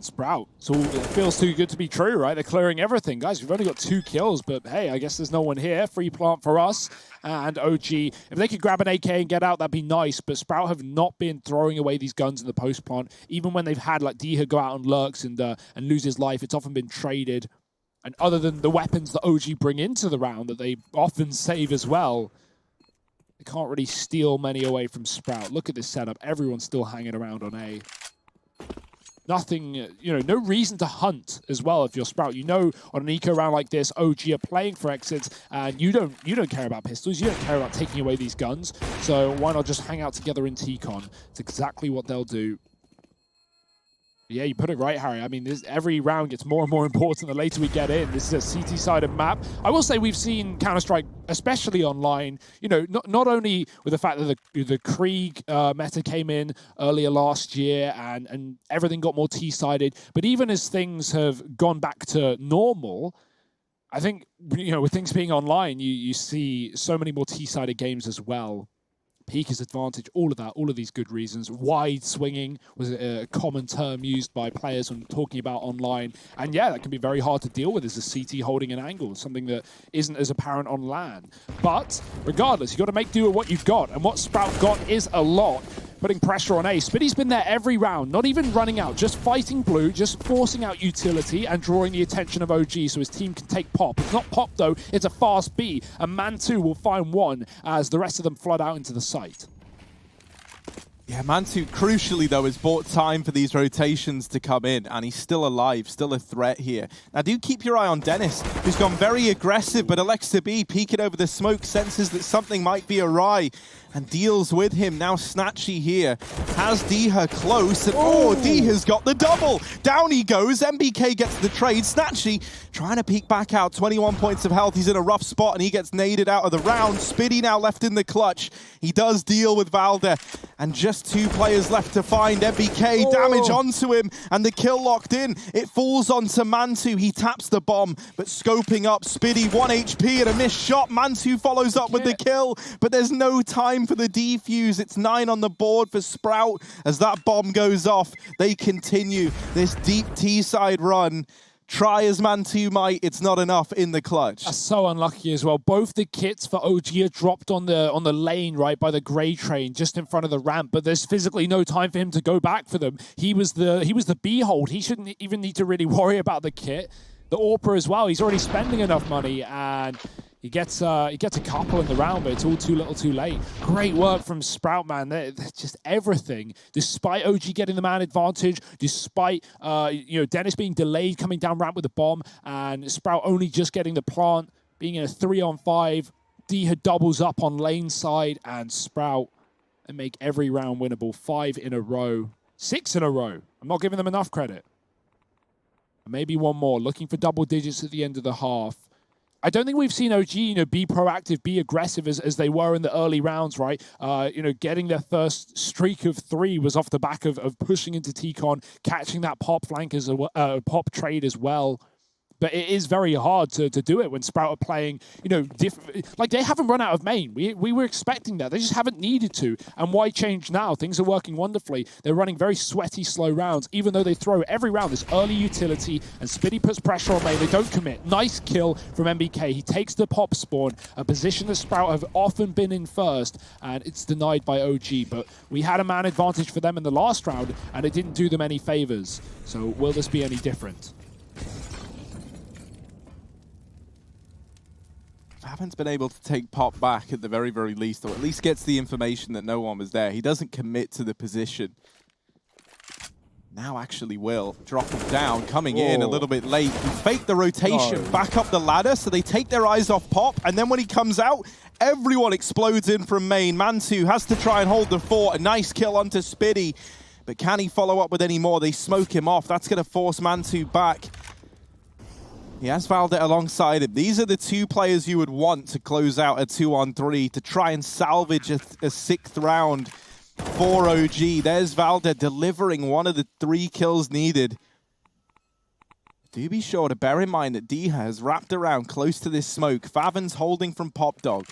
Sprout. So it feels too good to be true, right? They're clearing everything. Guys, we've only got 2 kills, but hey, I guess there's no one here. Free plant for us and OG. If they could grab an AK and get out, that'd be nice, but Sprout have not been throwing away these guns in the post plant. Even when they've had like Diha go out on lurks and lose his life, it's often been traded. And other than the weapons that OG bring into the round that they often save as well, they can't really steal many away from Sprout. Look at this setup. Everyone's still hanging around on A. Nothing, you know, no reason to hunt as well if you're Sprout. You know, on an eco round like this, OG are playing for exits, and you don't care about pistols. You don't care about taking away these guns. So why not just hang out together in T-Con? It's exactly what they'll do. Yeah, you put it right, Harry. I mean, every round gets more and more important the later we get in. This is a CT-sided map. I will say we've seen Counter-Strike, especially online, you know, not only with the fact that the Krieg meta came in earlier last year and everything got more T-sided, but even as things have gone back to normal, I think, you know, with things being online, you see so many more T-sided games as well. Peak advantage, all of that, all of these good reasons. Wide swinging was a common term used by players when talking about online. And yeah, that can be very hard to deal with as a CT holding an angle, something that isn't as apparent on LAN. But regardless, you've got to make do with what you've got. And what Sprout got is a lot. Putting pressure on Ace, but he's been there every round, not even running out, just fighting blue, just forcing out utility and drawing the attention of OG so his team can take pop. It's not pop though, it's a fast B, and Mantu will find one as the rest of them flood out into the site. Yeah, Mantu, crucially though, has bought time for these rotations to come in, and he's still alive, still a threat here. Now do keep your eye on Dennis, who's gone very aggressive, but Alexa B, peeking over the smoke, senses that something might be awry and deals with him. Now Snatchy here has Diha close, and oh, Diha's got the double. Down he goes, MBK gets the trade. Snatchy trying to peek back out, 21 points of health. He's in a rough spot, and he gets naded out of the round. Spitty now left in the clutch. He does deal with Valde, and just 2 players left to find. MBK damage onto him, and the kill locked in. It falls onto Mantu. He taps the bomb, but scoping up Spitty, 1 HP and a missed shot. Mantu follows up with the kill, but there's no time for the defuse. It's 9 on the board for Sprout. As that bomb goes off, they continue this deep T-side run. Try as Mantu might, it's not enough in the clutch. That's so unlucky as well. Both the kits for OG are dropped on the lane, right, by the grey train, just in front of the ramp, but there's physically no time for him to go back for them. He was the B-hold. He shouldn't even need to really worry about the kit. The AWPer as well, he's already spending enough money, and He gets a couple in the round, but it's all too little too late. Great work from Sprout, man. They're just everything. Despite OG getting the man advantage, despite Dennis being delayed coming down ramp with a bomb, and Sprout only just getting the plant, being in a 3-on-5. D had doubles up on lane side, and Sprout and make every round winnable. 5 in a row, 6 in a row. I'm not giving them enough credit. Maybe one more, looking for double digits at the end of the half. I don't think we've seen OG, be proactive, be aggressive as they were in the early rounds, right? Getting their first streak of 3 was off the back of pushing into T-Con, catching that pop flank as a pop trade as well. But it is very hard to do it when Sprout are playing, like they haven't run out of main. We were expecting that. They just haven't needed to. And why change now? Things are working wonderfully. They're running very sweaty, slow rounds, even though they throw every round this early utility and Spitty puts pressure on lane. They don't commit. Nice kill from MBK. He takes the pop spawn, a position that Sprout have often been in first, and it's denied by OG. But we had a man advantage for them in the last round, and it didn't do them any favors. So will this be any different? Haven's been able to take Pop back at the very, very least, or at least gets the information that no one was there. He doesn't commit to the position. Now actually will. Dropping down, coming in a little bit late. He faked the rotation back up the ladder, so they take their eyes off Pop, and then when he comes out, everyone explodes in from main. Mantu has to try and hold the fort. A nice kill onto Spitty, but can he follow up with any more? They smoke him off. That's going to force Mantu back. He has Valdet alongside him. These are the 2 players you would want to close out a 2-on-3 to try and salvage a 6th round for OG. There's Valdet delivering one of the 3 kills needed. Do be sure to bear in mind that Diha has wrapped around close to this smoke. Faven's holding from Pop Dog.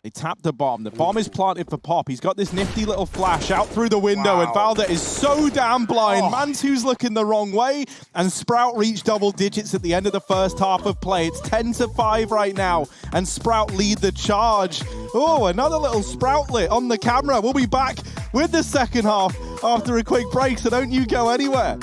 They tap the bomb. The bomb is planted for Pop. He's got this nifty little flash out through the window, and Valdet is so damn blind. Mantu's looking the wrong way, and Sprout reached double digits at the end of the first half of play. It's 10-5 right now, and Sprout lead the charge. Oh, another little Sproutlet on the camera. We'll be back with the second half after a quick break, so don't you go anywhere.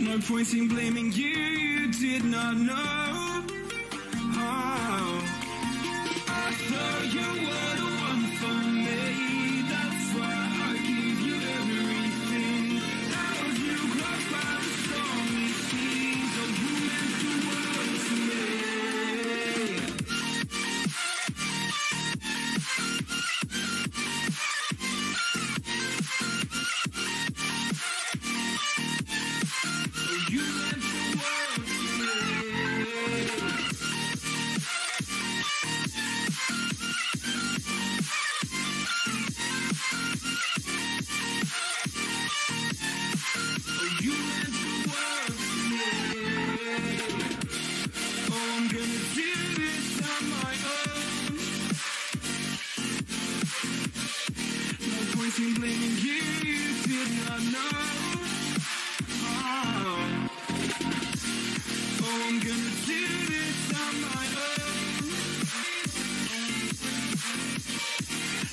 No point in blaming you, you did not know. Oh, I thought you were the one for me. That's why I give you everything. Held you close by the stormy seas. Oh, you meant the world to me. You meant the world to me. You meant the world to me. Oh, I'm gonna do this on my own. No point in blaming you, you did not know. Oh, I'm gonna do this on my own.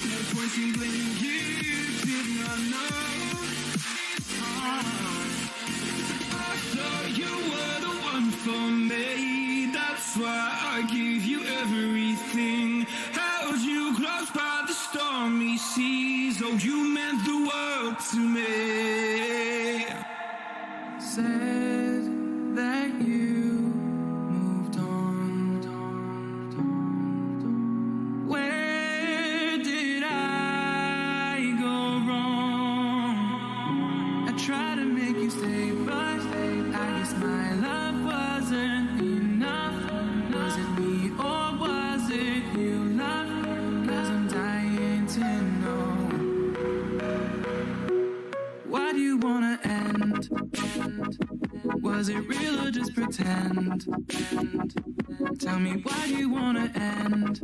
No point in blaming you, you did not know. I thought you were the one for me. That's why I give you everything. Held you close by the stormy seas. told you meant the world to me. Said that you moved on. Where did I go wrong? I tried to make you stay, but I guess my love wasn't enough. Was it me or was it you, love? 'Cause I'm dying to know. Why do you wanna end? Was it real or just pretend? Tell me, why do you wanna end?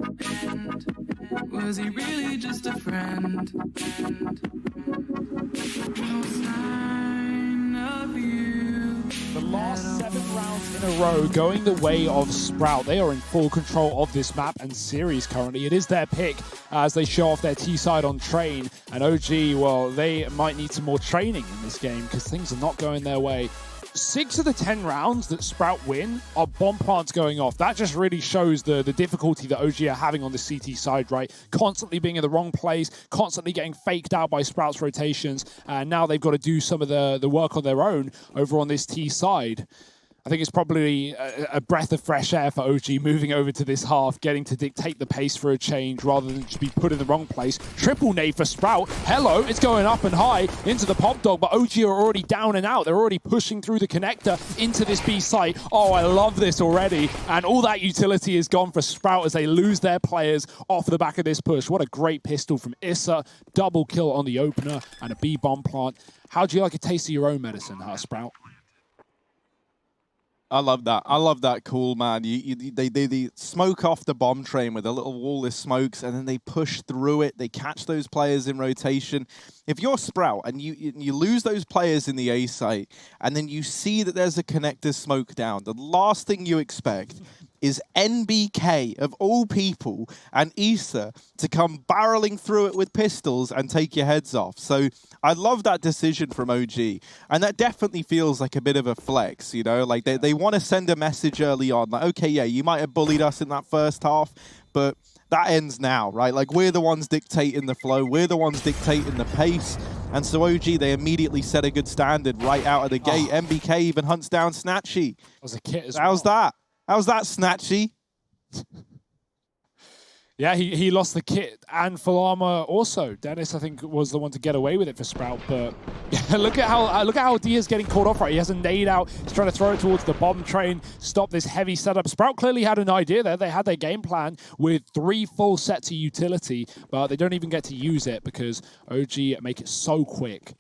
Was he really just a friend? No sign of you. The last 7 rounds in a row going the way of Sprout. They are in full control of this map and series currently. It is their pick as they show off their T-side on Train. And OG, well, they might need some more training in this game because things are not going their way. 6 of the 10 rounds that Sprout win are bomb plants going off. That just really shows the difficulty that OG are having on the CT side, right? Constantly being in the wrong place, constantly getting faked out by Sprout's rotations, and now they've got to do some of the work on their own over on this T side. I think it's probably a breath of fresh air for OG moving over to this half, getting to dictate the pace for a change rather than just be put in the wrong place. Triple nade for Sprout. Hello, it's going up and high into the pop dog, but OG are already down and out. They're already pushing through the connector into this B site. Oh, I love this already. And all that utility is gone for Sprout as they lose their players off the back of this push. What a great pistol from Issa. Double kill on the opener and a B bomb plant. How do you like a taste of your own medicine, Sprout? I love that. I love that cool, man. They smoke off the bomb train with a little wall of smokes, and then they push through it. They catch those players in rotation. If you're Sprout and you lose those players in the A site, and then you see that there's a connector smoke down, the last thing you expect is NBK, of all people, and Issa to come barreling through it with pistols and take your heads off. So I love that decision from OG. And that definitely feels like a bit of a flex, you know? Like they want to send a message early on. Like, okay, yeah, you might have bullied us in that first half, but that ends now, right? Like, we're the ones dictating the flow. We're the ones dictating the pace. And so OG, they immediately set a good standard right out of the gate. MBK even hunts down Snatchy. Was a kit as well. How's that? How's that, Snatchy? Yeah, he lost the kit and full armor also. Dennis, I think, was the one to get away with it for Sprout, but yeah, look at how Dia's getting caught off right. He has a nade out. He's trying to throw it towards the bomb train, stop this heavy setup. Sprout clearly had an idea there. They had their game plan with 3 full sets of utility, but they don't even get to use it because OG make it so quick.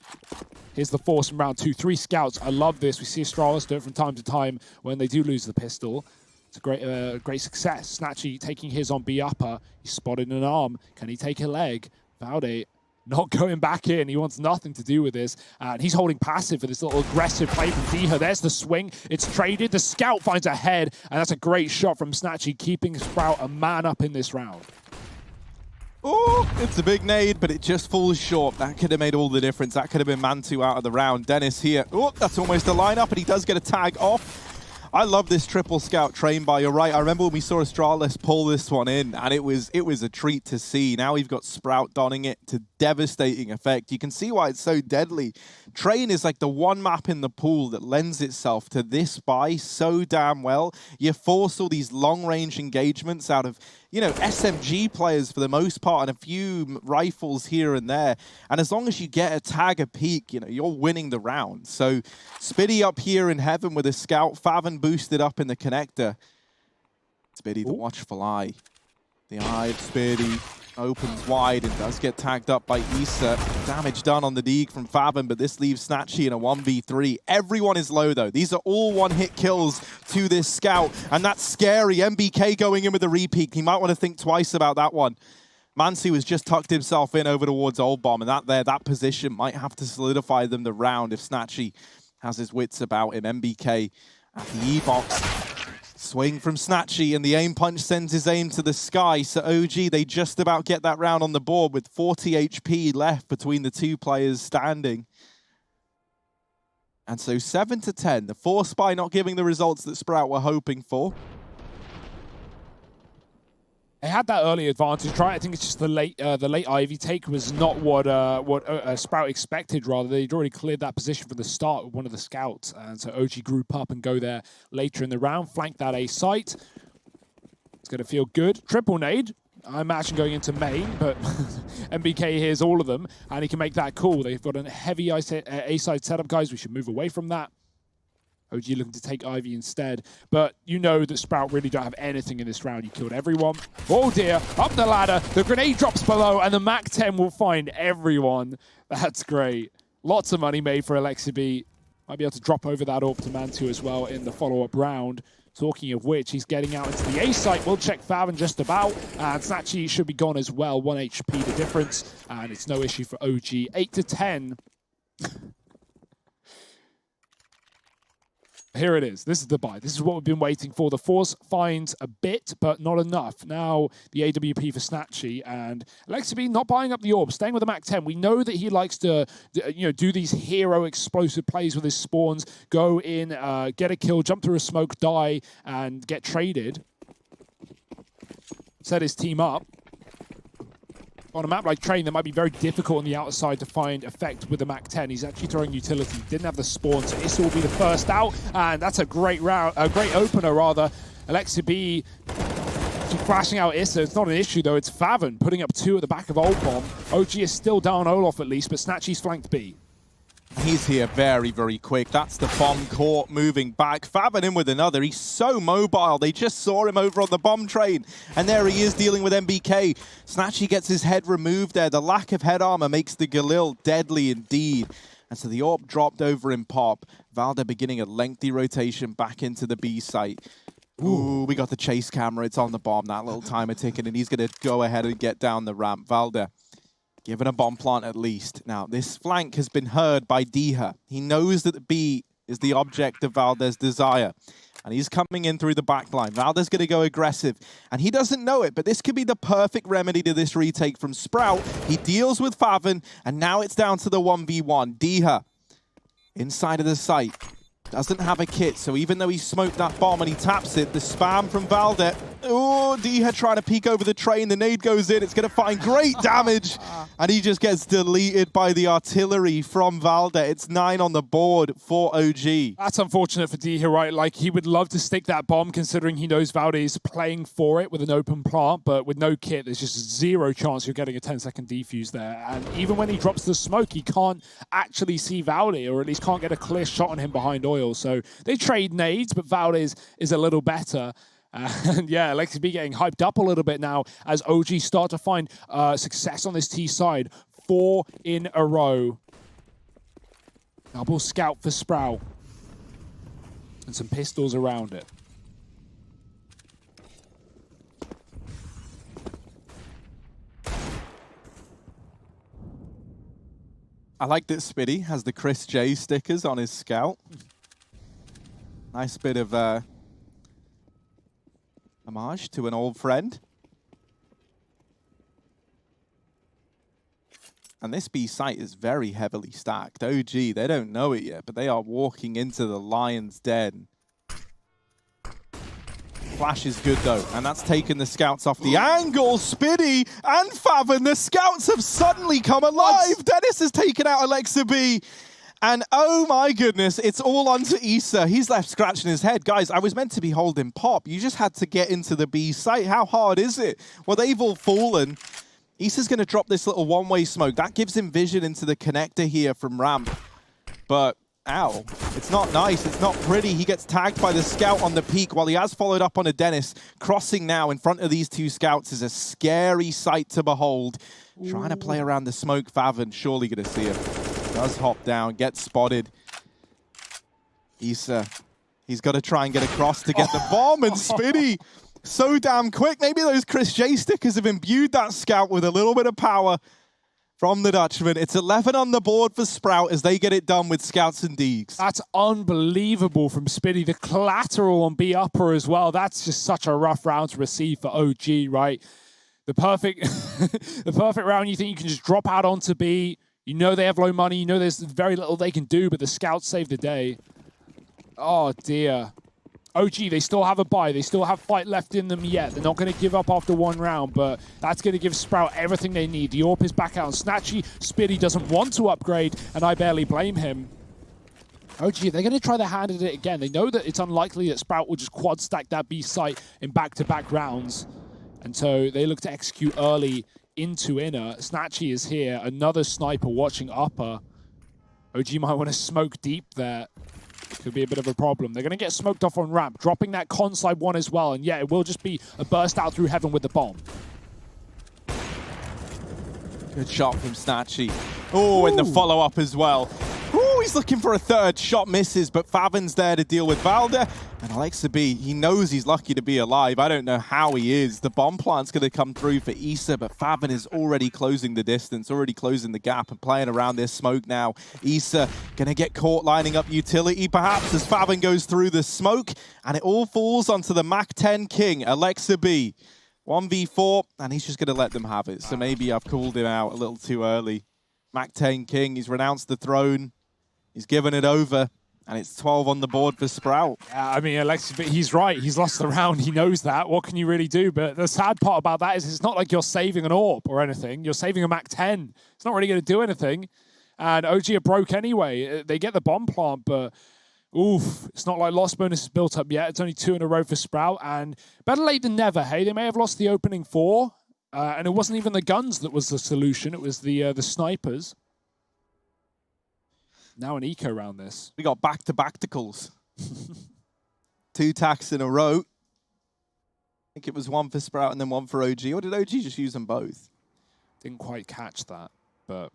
Here's the force in round 2. 3 scouts. I love this. We see Astralis do it from time to time when they do lose the pistol. It's a great success. Snatchy taking his on B upper. He's spotted an arm. Can he take a leg? Valde not going back in. He wants nothing to do with this. And he's holding passive for this little aggressive play from Diha. There's the swing. It's traded. The scout finds a head. And that's a great shot from Snatchy, keeping Sprout a man up in this round. Oh, it's a big nade, but it just falls short. That could have made all the difference. That could have been man 2 out of the round. Dennis here. Oh, that's almost a lineup, and he does get a tag off. I love this triple scout train by. You're right. I remember when we saw Astralis pull this one in, and it was a treat to see. Now we've got Sprout donning it to devastating effect. You can see why it's so deadly. Train is like the one map in the pool that lends itself to this buy so damn well. You force all these long-range engagements out of, you know, SMG players for the most part, and a few rifles here and there. And as long as you get a tag a peek, you know, you're winning the round. So Spiddy up here in heaven with a scout, Favin boosted up in the connector. Spiddy, the watchful eye. The eye of Spiddy opens wide and does get tagged up by Issa. Damage done on the Deeg from Favin, but this leaves Snatchy in a 1v3. Everyone is low, though. These are all one-hit kills to this scout, and that's scary. MBK going in with a repeat. He might want to think twice about that one. Mansi was just tucked himself in over towards Old Bomb, and that position might have to solidify them the round if Snatchy has his wits about him. MBK at the E-box. Swing from Snatchy, and the aim punch sends his aim to the sky. So OG, they just about get that round on the board with 40 HP left between the 2 players standing. And so 7-10, the force by not giving the results that Sprout were hoping for. They had that early advantage, right? I think it's just the late Ivy take was not what Sprout expected. Rather, they'd already cleared that position from the start with one of the scouts, and so OG group up and go there later in the round, flank that A site. It's going to feel good. Triple nade. I imagine going into main, but MBK hears all of them, and he can make that call. They've got a heavy A-side setup, guys. We should move away from that. OG looking to take Ivy instead, but you know that Sprout really don't have anything in this round. You killed everyone. Oh dear, up the ladder. The grenade drops below, and the MAC-10 will find everyone. That's great. Lots of money made for Alexibi. Might be able to drop over that AWP to Mantu as well in the follow-up round. Talking of which, he's getting out into the A site. We'll check Faven just about. And Snatchy should be gone as well. 1 HP the difference. And it's no issue for OG. 8 to 10. Here it is. This is the buy. This is what we've been waiting for. The Force finds a bit, but not enough. Now, the AWP for Snatchy and Alexibi not buying up the AWP, staying with the MAC-10. We know that he likes to do these hero explosive plays with his spawns, go in, get a kill, jump through a smoke, die, and get traded. Set his team up. On a map like Train, that might be very difficult on the outside to find effect with the MAC-10. He's actually throwing utility. Didn't have the spawn, so Issa will be the first out, and that's a great round, a great opener rather. Alexibi flashing out Issa. It's not an issue though. It's Faven putting up 2 at the back of Old Bomb. OG is still down Olaf at least, but Snatchy's flanked B. He's here very, very quick. That's the bomb court moving back. Faven in with another. He's so mobile. They just saw him over on the bomb train. And there he is dealing with MBK. Snatchy gets his head removed there. The lack of head armor makes the Galil deadly indeed. And so the AWP dropped over in pop. Valde beginning a lengthy rotation back into the B site. Ooh, we got the chase camera. It's on the bomb. That little timer ticking. And he's going to go ahead and get down the ramp. Valde given a bomb plant at least. Now, this flank has been heard by Diha. He knows that the B is the object of Valde's desire. And he's coming in through the back line. Valde's going to go aggressive. And he doesn't know it, but this could be the perfect remedy to this retake from Sprout. He deals with Faven, and now it's down to the 1v1. Diha, inside of the site, doesn't have a kit. So even though he smoked that bomb and he taps it, the spam from Valde. Oh, Diha trying to peek over the train. The nade goes in. It's going to find great damage. And he just gets deleted by the artillery from Valde. It's 9 on the board for OG. That's unfortunate for Diha, right? Like, he would love to stick that bomb considering he knows Valde is playing for it with an open plant, but with no kit, there's just 0 chance you're getting a 10-second defuse there. And even when he drops the smoke, he can't actually see Valde, or at least can't get a clear shot on him behind oil. So they trade nades, but Valde is a little better. And yeah, Alexibi getting hyped up a little bit now as OG start to find success on this T side. 4 in a row. Double scout for Sprout. And some pistols around it. I like that Spiddy has the Chris J stickers on his scout. Nice bit of homage to an old friend. And this B site is very heavily stacked. OG, they don't know it yet, but they are walking into the lion's den. Flash is good though, and that's taken the scouts off the angle. Spiddy and Faven, the scouts have suddenly come alive. Dennis has taken out Alexibi. And oh my goodness, it's all onto Issa. He's left scratching his head. Guys, I was meant to be holding pop. You just had to get into the B site. How hard is it? Well, they've all fallen. Issa's going to drop this little one-way smoke. That gives him vision into the connector here from ramp. But, ow, it's not nice. It's not pretty. He gets tagged by the scout on the peak while he has followed up on a Dennis. Crossing now in front of these 2 scouts is a scary sight to behold. Ooh. Trying to play around the smoke. Faven surely going to see him. Does hop down, gets spotted. Issa, he's got to try and get across to get the bomb, and Spiddy, so damn quick. Maybe those Chris J stickers have imbued that scout with a little bit of power from the Dutchman. It's 11 on the board for Sprout as they get it done with scouts and deegs. That's unbelievable from Spiddy. The collateral on B upper as well. That's just such a rough round to receive for OG, right? The perfect, the perfect round you think you can just drop out onto B. You know they have low money. You know there's very little they can do, but the scouts save the day. Oh, dear. OG, they still have a buy. They still have fight left in them yet. They're not going to give up after one round, but that's going to give Sprout everything they need. The AWP is back out on Snatchy. Spitty doesn't want to upgrade, and I barely blame him. OG, they're going to try their hand at it again. They know that it's unlikely that Sprout will just quad stack that B site in back-to-back rounds. And so they look to execute early into inner. Snatchy is here. Another sniper watching upper. OG might want to smoke deep there. Could be a bit of a problem. They're going to get smoked off on ramp, dropping that con side one as well. And yeah, it will just be a burst out through heaven with the bomb. Good shot from Snatchy. Oh, and the follow-up as well. Oh, he's looking for a third shot, misses, but Favin's there to deal with Valda. And Alexa B, he knows he's lucky to be alive. I don't know how he is. The bomb plant's going to come through for Issa, but Favin is already closing the distance, already closing the gap and playing around this smoke now. Issa going to get caught lining up utility, perhaps, as Favin goes through the smoke, and it all falls onto the MAC-10 King, Alexa B. 1v4, and he's just going to let them have it. So maybe I've called him out a little too early. MAC-10 King, he's renounced the throne. He's given it over, and it's 12 on the board for Sprout. Yeah, I mean, Alexis, but he's right. He's lost the round. He knows that. What can you really do? But the sad part about that is it's not like you're saving an AWP or anything. You're saving a MAC-10. It's not really going to do anything. And OG are broke anyway. They get the bomb plant, but oof, it's not like loss bonus is built up yet. It's only 2 in a row for Sprout, and better late than never, hey? They may have lost the opening 4, and it wasn't even the guns that was the solution. It was the snipers. Now an eco around this. We got back-to-bacticals. 2 tacks in a row. I think it was 1 for Sprout and then 1 for OG. Or did OG just use them both? Didn't quite catch that, but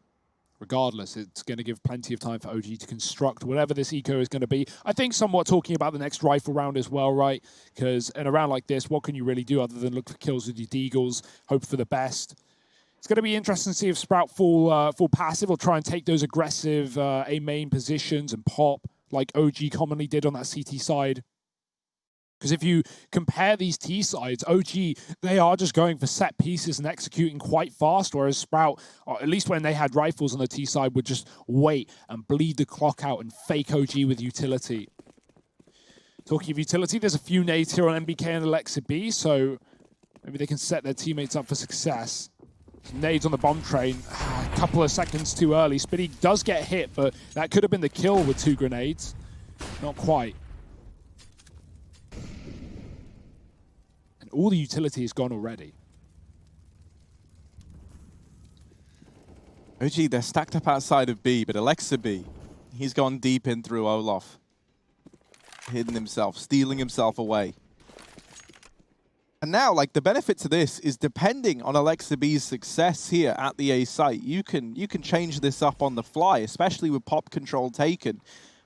regardless, it's going to give plenty of time for OG to construct whatever this eco is going to be. I think somewhat talking about the next rifle round as well, right? Because in a round like this, what can you really do other than look for kills with your deagles, hope for the best? It's going to be interesting to see if Sprout full passive or try and take those aggressive A main positions and pop like OG commonly did on that CT side. Because if you compare these T sides, OG, they are just going for set pieces and executing quite fast, whereas Sprout, or at least when they had rifles on the T side, would just wait and bleed the clock out and fake OG with utility. Talking of utility, there's a few nades here on MBK and Alexa B, so maybe they can set their teammates up for success. Nades on the bomb train, a couple of seconds too early. Spitty does get hit, but that could have been the kill with 2 grenades. Not quite. And all the utility is gone already. OG, they're stacked up outside of B, but Alexa B, he's gone deep in through Olaf. Hidden himself, stealing himself away. And now, like, the benefit to this is depending on Alexa B's success here at the A site, you can change this up on the fly, especially with pop control taken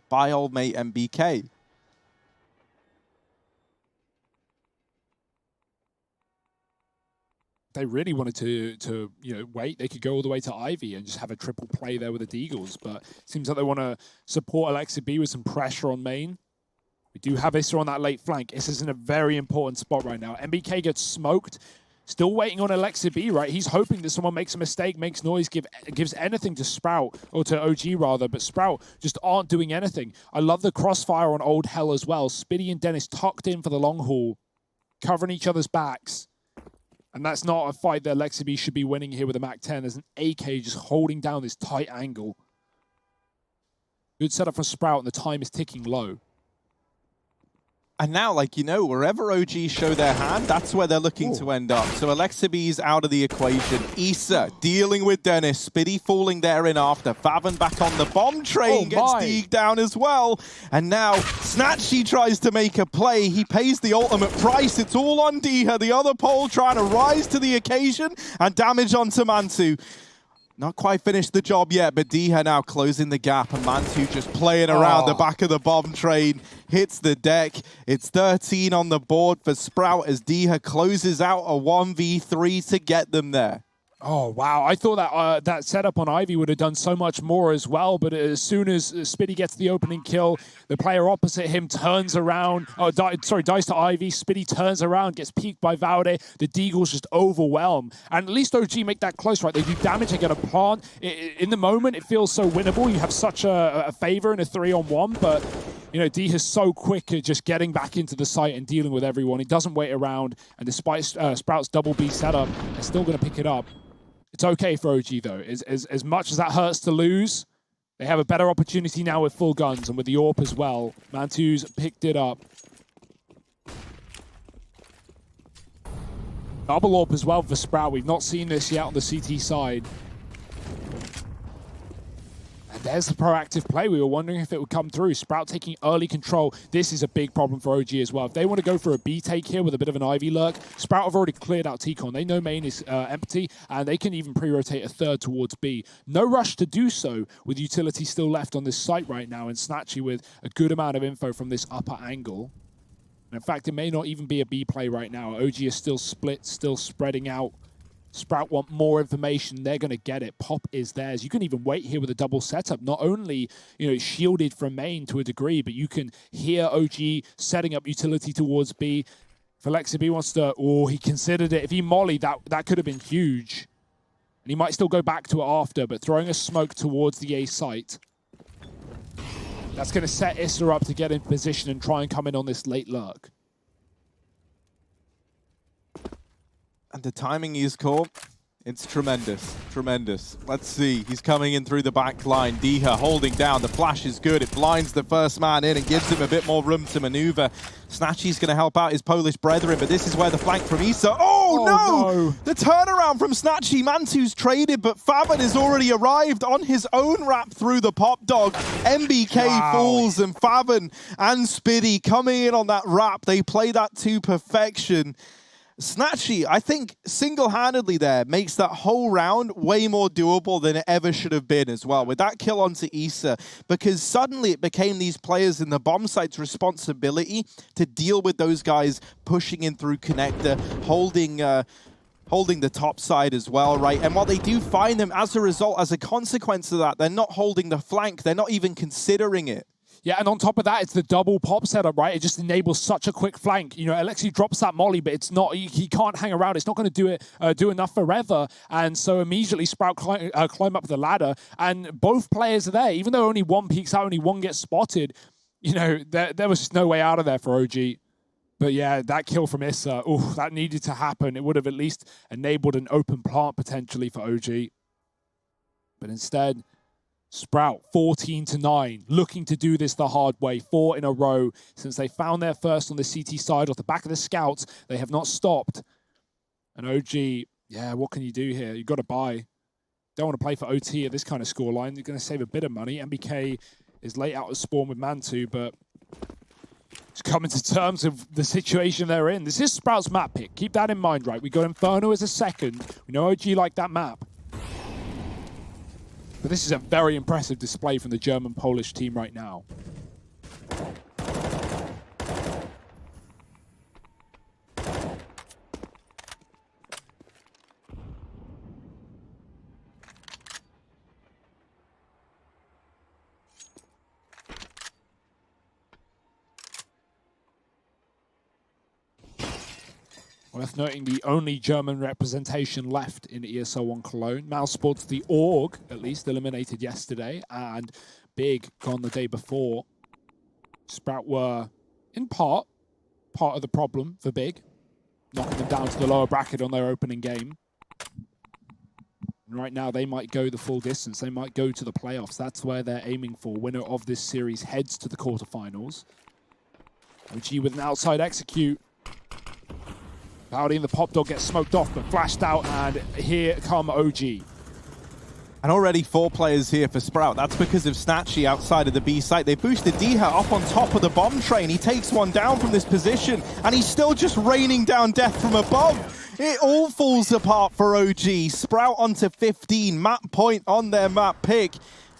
by old mate MBK. They really wanted to wait. They could go all the way to Ivy and just have a triple play there with the Deagles, but it seems like they want to support Alexa B with some pressure on main. We do have Issa on that late flank. Issa's in a very important spot right now. MBK gets smoked. Still waiting on Alexa B, right? He's hoping that someone makes a mistake, makes noise, gives anything to Sprout, or to OG rather, but Sprout just aren't doing anything. I love the crossfire on Old Hell as well. Spitty and Dennis tucked in for the long haul, covering each other's backs. And that's not a fight that Alexa B should be winning here with a MAC-10. There's an AK just holding down this tight angle. Good setup from Sprout, and the time is ticking low. And now, like, you know, wherever OG show their hand, that's where they're looking to end up. So Alexa B's out of the equation. Issa dealing with Dennis. Spitty falling there in after. Favin back on the bomb train. Gets Deeg down as well. And now Snatchy tries to make a play. He pays the ultimate price. It's all on Deha. The other pole trying to rise to the occasion. And damage onto Mantu. Not quite finished the job yet, but Deha now closing the gap, and Mantu just playing around the back of the bomb train, hits the deck. It's 13 on the board for Sprout as Deha closes out a 1v3 to get them there. Oh, wow. I thought that that setup on Ivy would have done so much more as well, but as soon as Spitty gets the opening kill, the player opposite him turns around, dies to Ivy, Spitty turns around, gets peeked by Valde, the Deagles just overwhelm. And at least OG make that close, right? They do damage, they get a plant. In the moment, it feels so winnable. You have such a favor in a 3-on-1, but You know, D is so quick at just getting back into the site and dealing with everyone. He doesn't wait around, and despite Sprout's double B setup, they're still going to pick it up. It's okay for OG, though. As much as that hurts to lose, they have a better opportunity now with full guns and with the AWP as well. Mantu's picked it up. Double AWP as well for Sprout. We've not seen this yet on the CT side. And there's the proactive play. We were wondering if it would come through. Sprout taking early control. This is a big problem for OG as well. If they want to go for a B take here with a bit of an Ivy lurk, Sprout have already cleared out T-Con. They know main is empty, and they can even pre-rotate a third towards B. No rush to do so with utility still left on this site right now, and Snatchy with a good amount of info from this upper angle. And in fact, it may not even be a B play right now. OG is still split, still spreading out. Sprout want more information. They're going to get it. Pop is theirs. You can even wait here with a double setup. Not only, you know, shielded from main to a degree, but you can hear OG setting up utility towards B. If Alexi B wants to, oh, he considered it. If he mollied, that could have been huge. And he might still go back to it after, but throwing a smoke towards the A site. That's going to set Issa up to get in position and try and come in on this late lurk. And the timing is caught. It's tremendous, tremendous. Let's see, he's coming in through the back line. Diha holding down, the flash is good. It blinds the first man in and gives him a bit more room to maneuver. Snatchy's going to help out his Polish brethren, but this is where the flank from Issa. Oh no! The turnaround from Snatchy. Mantu's traded, but Faban has already arrived on his own wrap through the pop dog. MBK falls, and Faban and Spiddy coming in on that wrap. They play that to perfection. Snatchy, I think, single-handedly there makes that whole round way more doable than it ever should have been as well, with that kill onto Issa, because suddenly it became these players in the bomb site's responsibility to deal with those guys pushing in through connector, holding the top side as well, right? And while they do find them, as a result, as a consequence of that, they're not holding the flank, they're not even considering it. Yeah, and on top of that, it's the double pop setup, right? It just enables such a quick flank. You know, Alexi drops that molly, but it's not, he can't hang around. It's not going to do enough forever. And so immediately Sprout climb up the ladder, and both players are there. Even though only one peeks out, only one gets spotted, you know, there was just no way out of there for OG. But yeah, that kill from Issa, ooh, that needed to happen. It would have at least enabled an open plant potentially for OG. But instead, Sprout 14-9, looking to do this the hard way, 4 in a row since they found their first on the CT side off the back of the scouts. They have not stopped. And OG, yeah, what can you do here? You've got to buy. Don't want to play for OT at this kind of scoreline. You're going to save a bit of money. MBK is late out of spawn with Mantu, but it's coming to terms of the situation they're in. This is Sprout's map pick. Keep that in mind, right? We got Inferno as a second. We know OG like that map. But this is a very impressive display from the German-Polish team right now. Worth noting the only German representation left in ESL 1 Cologne. Mousesports, the org, at least, eliminated yesterday, and Big gone the day before. Sprout were, in part of the problem for Big, knocking them down to the lower bracket on their opening game. And right now, they might go the full distance. They might go to the playoffs. That's where they're aiming for. Winner of this series heads to the quarterfinals. OG with an outside execute. Bowdy and the pop dog gets smoked off, but flashed out, and here come OG. And already 4 players here for Sprout. That's because of Snatchy outside of the B site. They boosted Diha up on top of the bomb train. He takes one down from this position, and he's still just raining down death from above. It all falls apart for OG. Sprout onto 15, map point on their map pick.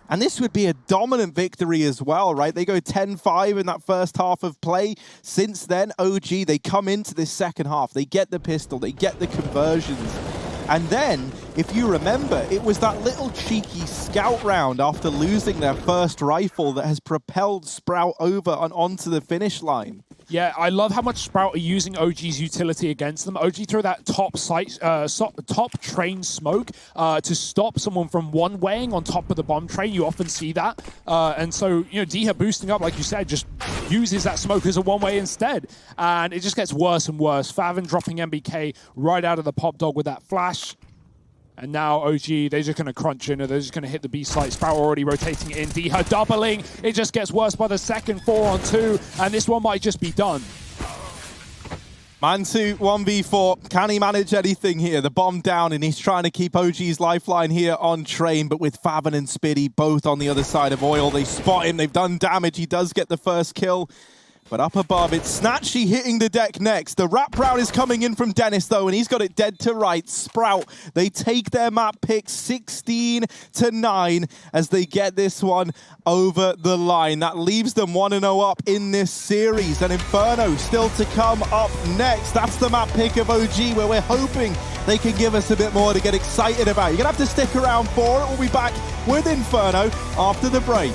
And this would be a dominant victory as well, right? They go 10-5 in that first half of play. Since then, OG, they come into this second half. They get the pistol, they get the conversions. And then, if you remember, it was that little cheeky scout round after losing their first rifle that has propelled Sprout over and onto the finish line. Yeah, I love how much Sprout are using OG's utility against them. OG throw that top train smoke to stop someone from one-waying on top of the bomb train. You often see that. And so, you know, Diha boosting up, like you said, just uses that smoke as a one-way instead. And it just gets worse and worse. Favin dropping MBK right out of the pop dog with that flash. And now OG, they're just going to crunch in, or they're just going to hit the B site. Sprout already rotating in. Diha doubling. It just gets worse by the second, 4-on-2. And this one might just be done. Mansu 1v4. Can he manage anything here? The bomb down, and he's trying to keep OG's lifeline here on train. But with Favin and Spiddy both on the other side of oil, they spot him. They've done damage. He does get the first kill. But up above, it's Snatchy hitting the deck next. The wrap round is coming in from Dennis, though, and he's got it dead to right. Sprout, they take their map pick 16-9 as they get this one over the line. That leaves them 1-0 up in this series. And Inferno still to come up next. That's the map pick of OG, where we're hoping they can give us a bit more to get excited about. You're going to have to stick around for it. We'll be back with Inferno after the break.